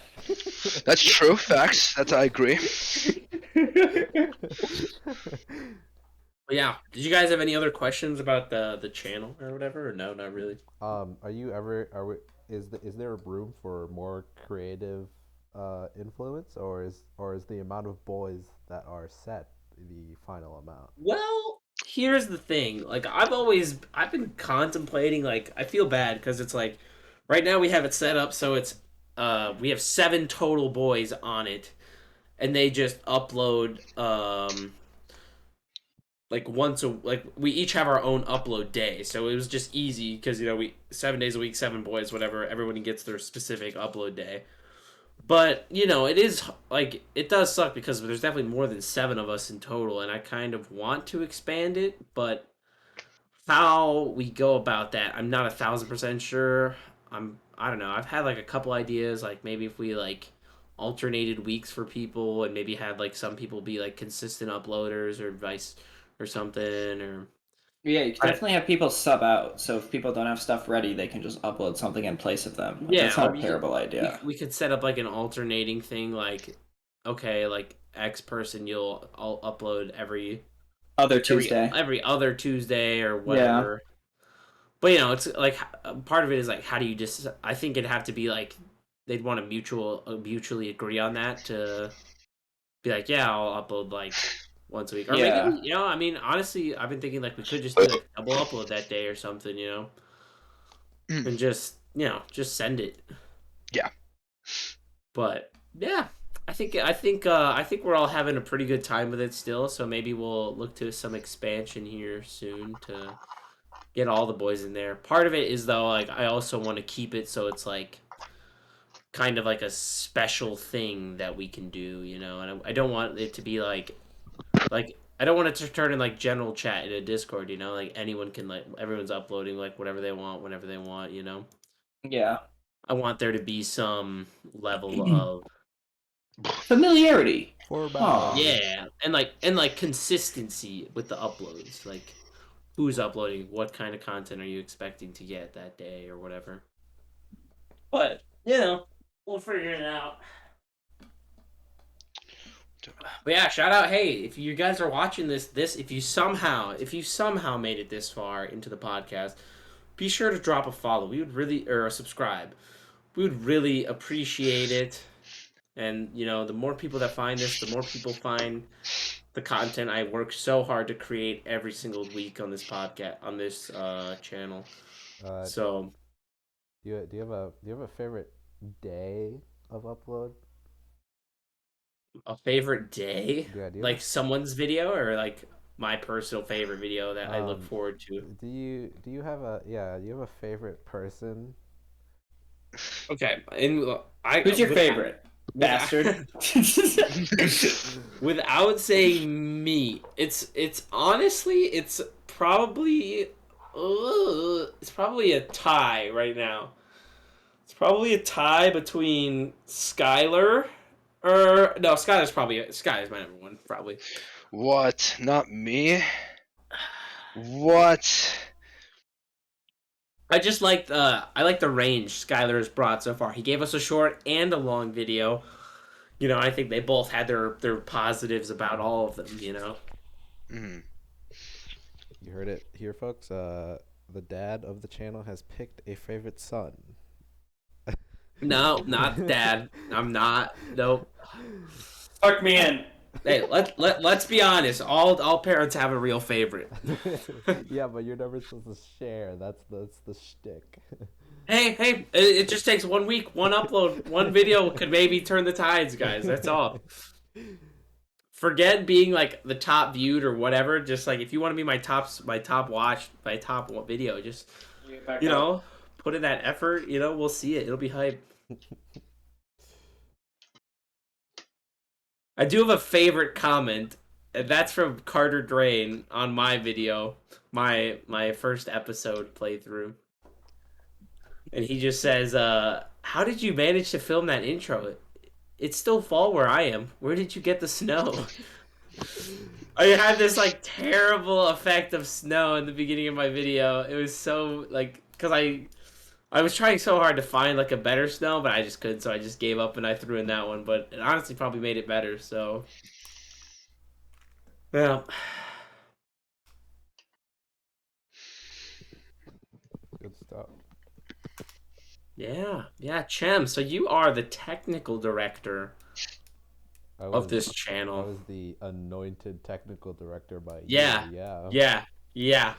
That's true. Facts. I agree. But yeah. Did you guys have any other questions about the channel or whatever? Or no, not really. Is there room for more creative influence, or is the amount of boys that are set the final amount? Well, here's the thing. Like I've been contemplating. Like I feel bad because it's like right now we have it set up so it's we have 7 total boys on it, and they just upload like like we each have our own upload day, so it was just easy because you know we 7 days a week, 7 boys, whatever. Everyone gets their specific upload day. But you know, it is like it does suck because there's definitely more than 7 of us in total, and I kind of want to expand it, but how we go about that, I'm not 1,000% sure. I don't know. I've had like a couple ideas, like maybe if we like alternated weeks for people, and maybe had like some people be like consistent uploaders or vice or something, or Yeah, you can I, definitely have people sub out. So if people don't have stuff ready, they can just upload something in place of them. Like, yeah, that's not or a terrible idea. we could set up like an alternating thing, like okay, like X person I'll upload Other Tuesday. every other Tuesday or Yeah. whatever. But you know, it's like part of it is like how do you just? I think it'd have to be like they'd want to mutually agree on that to be like, yeah, I'll upload like once a week, or maybe Yeah. you know, I mean, honestly, I've been thinking like we could just do like a double upload that day or something, you know, and just you know just send it. Yeah. But yeah, I think we're all having a pretty good time with it still. So maybe we'll look to some expansion here soon to get all the boys in there. Part of it is though, like I also want to keep it so it's like kind of like a special thing that we can do, you know. And I don't want it to be like I don't want it to turn in like general chat in a Discord, you know. Like anyone can like everyone's uploading like whatever they want whenever they want, you know. Yeah. I want there to be some level of Familiarity. Formality. Aw. yeah, and like consistency with the uploads, like who's uploading, what kind of content are you expecting to get that day or whatever. But you know, we'll figure it out. But yeah, shout out! Hey, if you guys are watching this, if you somehow made it this far into the podcast, be sure to drop a follow. We would really, or a subscribe. We would really appreciate it. And the more people that find this, the more people find the content I work so hard to create every single week on this podcast, on this channel. Uh, So, do you have a favorite day of upload? a favorite day, Yeah, do you have like someone's video, or like my personal favorite video that I look um forward to. do you have a yeah, do you have a favorite person? Okay, and I Who's your with- favorite? without- Bastard. Without saying me, it's honestly it's probably a tie right now. It's probably a tie between Skylar, or no, Skylar's my number one probably. What? Not me? What? I like the range Skylar has brought so far. He gave us a short and a long video. I think they both had their positives about all of them. Mm. You heard it here, folks. The dad of the channel has picked a favorite son. No, not dad. I'm not. Nope. Fuck me in. Hey, let's be honest. All parents have a real favorite. Yeah, but you're never supposed to share. That's the shtick. Hey, it just takes 1 week, one upload, one video could maybe turn the tides, guys. That's all. Forget being like the top viewed or whatever. Just like if you want to be my top watched, my top video, just put in that effort. We'll see it. It'll be hype. I do have a favorite comment, and that's from Carter Drain on my video, my first episode playthrough. And he just says, how did you manage to film that intro? It's still fall where I am. Where did you get the snow? I had this like terrible effect of snow in the beginning of my video. It was so like, because I was trying so hard to find like a better snow, but I just couldn't, so I just gave up and I threw in that one. But it honestly probably made it better, so yeah. Good stuff. Yeah, Chem. So you are the technical director I of was this I channel. was the anointed technical director by Yeah. you. Yeah.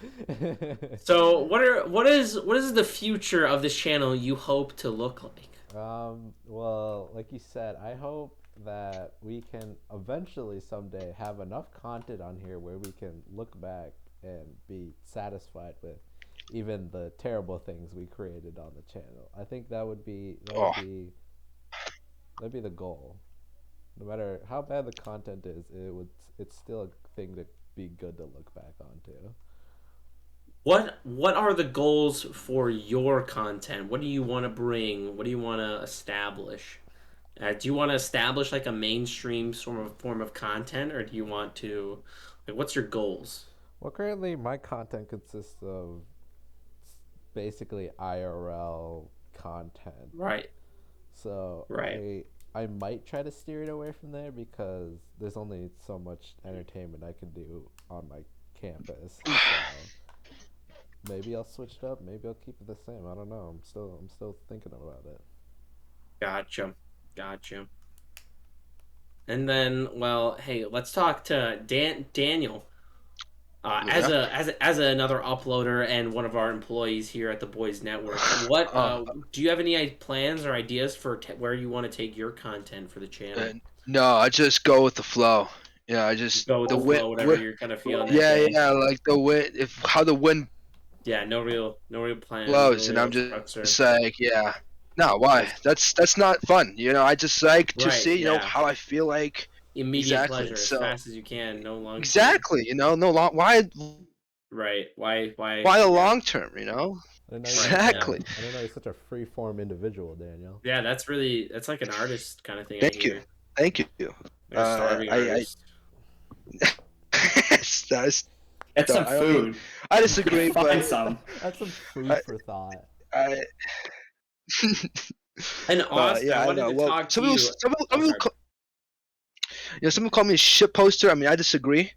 So what is the future of this channel you hope to look like? Well, like you said, I hope that we can eventually someday have enough content on here where we can look back and be satisfied with even the terrible things we created on the channel. I think that'd be the goal. No matter how bad the content is, it's still a thing to be good to look back onto. What are the goals for your content? What do you want to bring? What do you want to establish? Do you want to establish like a mainstream form of content, or do you want to what's your goals? Well, currently my content consists of basically IRL content. Right. So Right. I might try to steer it away from there because there's only so much entertainment I can do on my campus. So maybe I'll switch it up. Maybe I'll keep it the same. I don't know. I'm still thinking about it. Gotcha. And then, well, hey, let's talk to Daniel. As another uploader and one of our employees here at the Boys Network, what do you have any plans or ideas for where you want to take your content for the channel? No, I just go with the flow. Yeah, I just Go with the flow, whatever you're kind of feeling. Yeah, like the wind. How the wind Yeah, no real plan. blows, no and I'm real just structure. like, yeah. No, why? That's not fun. I just like to Right, see, yeah. how I feel like. Immediate Exactly, pleasure, so- as fast as you can, no long. Exactly, no long. Why Right. Why? the yeah. long term? I didn't know Exactly. I didn't know you're such a free-form individual, Daniel. Yeah, that's like an artist kind of thing. Thank you. Thank you. Like a starving artist. That's Get some I food. I disagree, Find but some. That's some food for thought. I. And Austin, yeah, I I wanted know. to Well, talk to some you. people Oh, sorry. call me a shit poster. I mean, I disagree.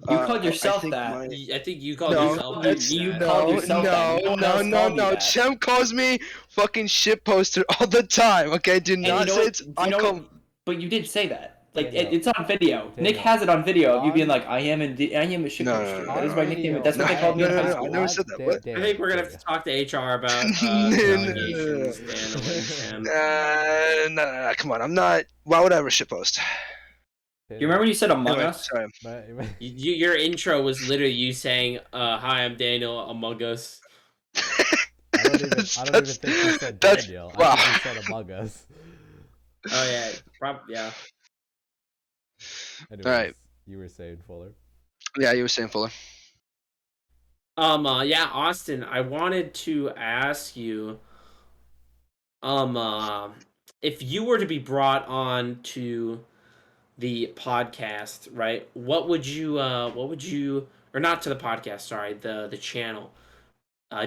You called yourself think that. I think you called No, yourself that's, you that. called no, yourself that. No one else called you that. Chem calls me fucking shit poster all the time. Okay, do And not you know say what? it's. Do I you know call. what? But you did say that. Like Daniel. it's on video. Nick Daniel. has it on video of you being On- like, I am a shit No, poster. no, That is On my nickname. video. That's what they called me in high school. I never said that. What? I think we're gonna have to talk to HR about allegations, Daniel and Chem. No, come on. I'm not. Why would I ever shitpost? You remember when you said Among Anyway, Us? sorry. Your intro was literally you saying, "Hi, I'm Daniel Among Us." I don't even think you said that's- Daniel. wow. I think you said Among Us. Oh yeah, yeah. Anyways, Alright. you were saying Fuller. Yeah, you were saying Fuller. Yeah, Austin, I wanted to ask you, if you were to be brought on to the podcast, right? What would you, or not to the podcast? Sorry, the channel.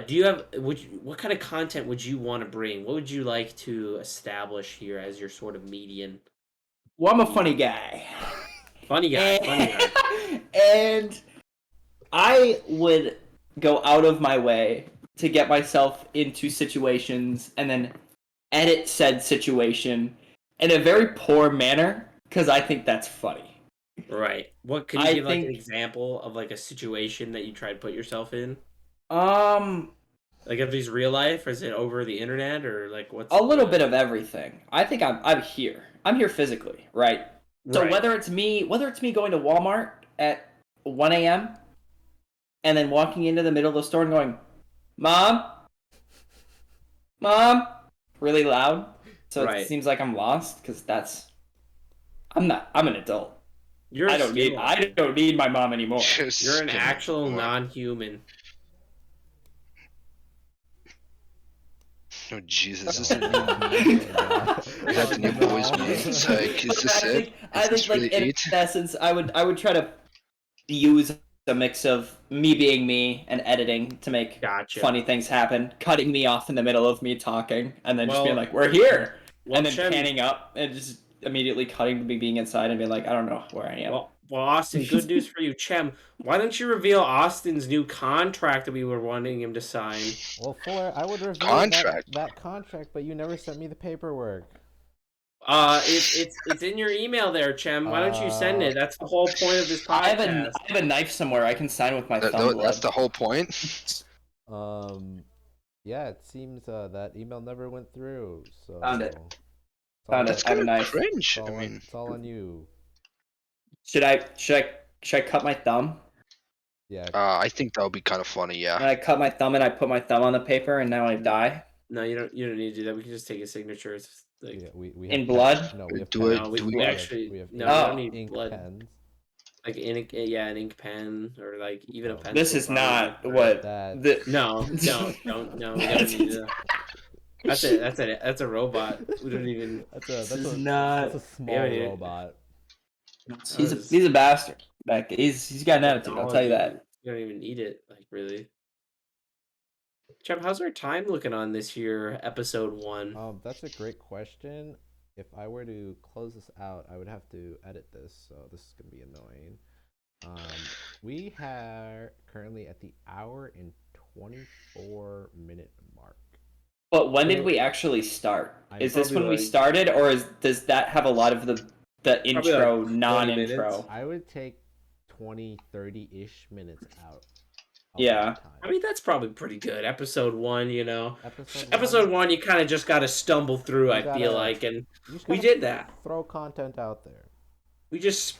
Do you have what kind of content would you want to bring? What would you like to establish here as your sort of median? Well, I'm a funny guy. Funny guy, funny guy. And I would go out of my way to get myself into situations and then edit said situation in a very poor manner because I think that's funny. Right. What can you I give like an think- example of like a situation that you try to put yourself in? Um, Like if these real life, or is it over the internet, or like what's a little bit of everything. I think I'm here. I'm here physically, right? So Right. whether it's me going to Walmart at 1 a.m. and then walking into the middle of the store and going, Mom, really loud, so Right. it seems like I'm lost because I'm an adult. You're I don't need my mom anymore. You're an actual non-human. Oh Jesus! Is that the new boys meme? It's like, is this it? I Is think this like really in it? essence, I would try to use a mix of me being me and editing to make Gotcha. funny things happen, cutting me off in the middle of me talking, and then just being Well- like, "We're here," Well, and then Shem- panning up and just immediately cutting to me being inside and being like, "I don't know where I am." Well, Austin, good news for you, Chem. Why don't you reveal Austin's new contract that we were wanting him to sign? Well, Fuller, I would reveal Contract. that contract, but you never sent me the paperwork. It's in your email there, Chem. Why don't you send it? That's the whole point of this I podcast. have a knife somewhere I can sign with my thumb. That's the whole point. Yeah, it seems that email never went through. So Found it. it's all- Found it. That's I have a kind of knife. cringe. It's all, I mean, it's all on you. Should I cut my thumb? Yeah. I think that would be kind of funny. And Yeah. I cut my thumb and I put my thumb on the paper and now I die No, you don't need to do that. We can just take a signature. It's like Yeah, we In have blood? pens. No, we have Do it- pens. no, we, do we we- actually we have no, Oh. we don't need ink blood. pens. Like an ink pen or like even a pencil. This is not probably. what That the No, don't. No, we don't need to. That's it. That's a robot. We don't even. that's is a not- that's a small Yeah, robot. he's a bastard. Like he's got an attitude, I'll tell you that. You don't even need it, like really. Jeff, how's our time looking on this here, episode 1? That's a great question. If I were to close this out, I would have to edit this, so this is gonna be annoying. We are currently at the hour and 24-minute mark. But when did we actually start? I'm Is this when probably we like- started or does that have a lot of the intro, like 20 non-intro? minutes. I would take 20, 30-ish minutes out. of Yeah. that time. I mean, that's probably pretty good. Episode 1, you know. Episode 1, you kind of just got to stumble through, You I feel gotta- like, and you just we gotta did that. Throw content out there. We just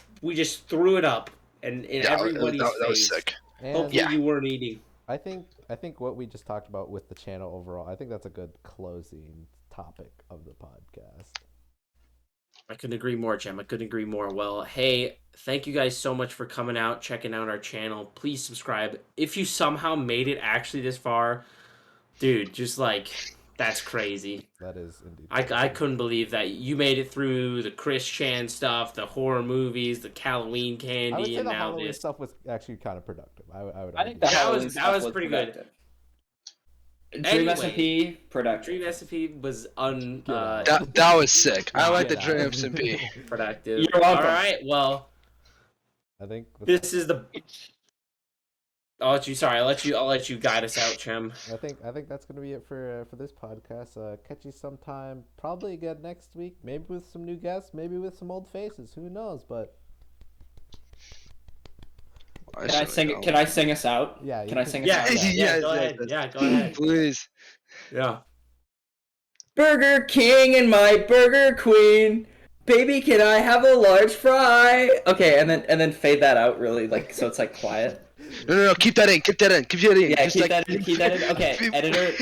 threw it up, and in Yeah, everybody's that was face. sick. And Hopefully, Yeah. you weren't eating. I think what we just talked about with the channel overall, I think that's a good closing topic of the podcast. I couldn't agree more, Jem. I couldn't agree more. Well, hey, thank you guys so much for coming out, checking out our channel. Please subscribe. If you somehow made it actually this far, dude, just like, that's crazy. That is indeed. I couldn't believe that you made it through the ChisChan stuff, the horror movies, the Halloween I would candy, say and the now Halloween this. stuff was actually kind of productive. I would I argue. think the That Halloween was stuff pretty good. productive. Dream Anyway. SMP productive. Dream SMP was That was sick. I like the Yeah. Dream SMP. unproductive. You're welcome. All right, well, I think This is the. I'll let you. Sorry, I'll let you guide us out, Chem. I think that's gonna be it for this podcast. Catch you sometime, probably again next week. Maybe with some new guests, maybe with some old faces. Who knows? But Can I sing us out? yeah, Can I sing us Yeah, out? yeah. Go ahead. Yeah, go ahead. Please. Yeah. Burger King and my Burger Queen. Baby, can I have a large fry? Okay, and then fade that out really, like, so it's like quiet. No, keep that in. Keep that in. Yeah, Just keep that in. Keep that in. Okay, editor,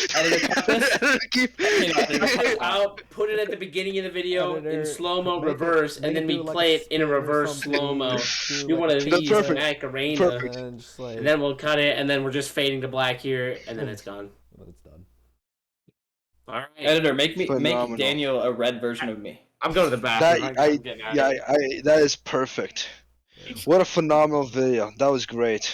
cut this. Keep. I'll put it at the beginning of the video in Editor, slow-mo make it- reverse, make and it then do we like play a it in a spin or reverse something. slow-mo. Do Do like one a of That's these, perfect. Macarena, and then just like and then we'll cut it, and then we're just fading to black here, and then it's gone. when it's done. All right. Editor, make Phenomenal. Daniel a red version of me. I'm going to the bathroom. That I'm getting out of here. that is perfect. What a phenomenal video. That was great.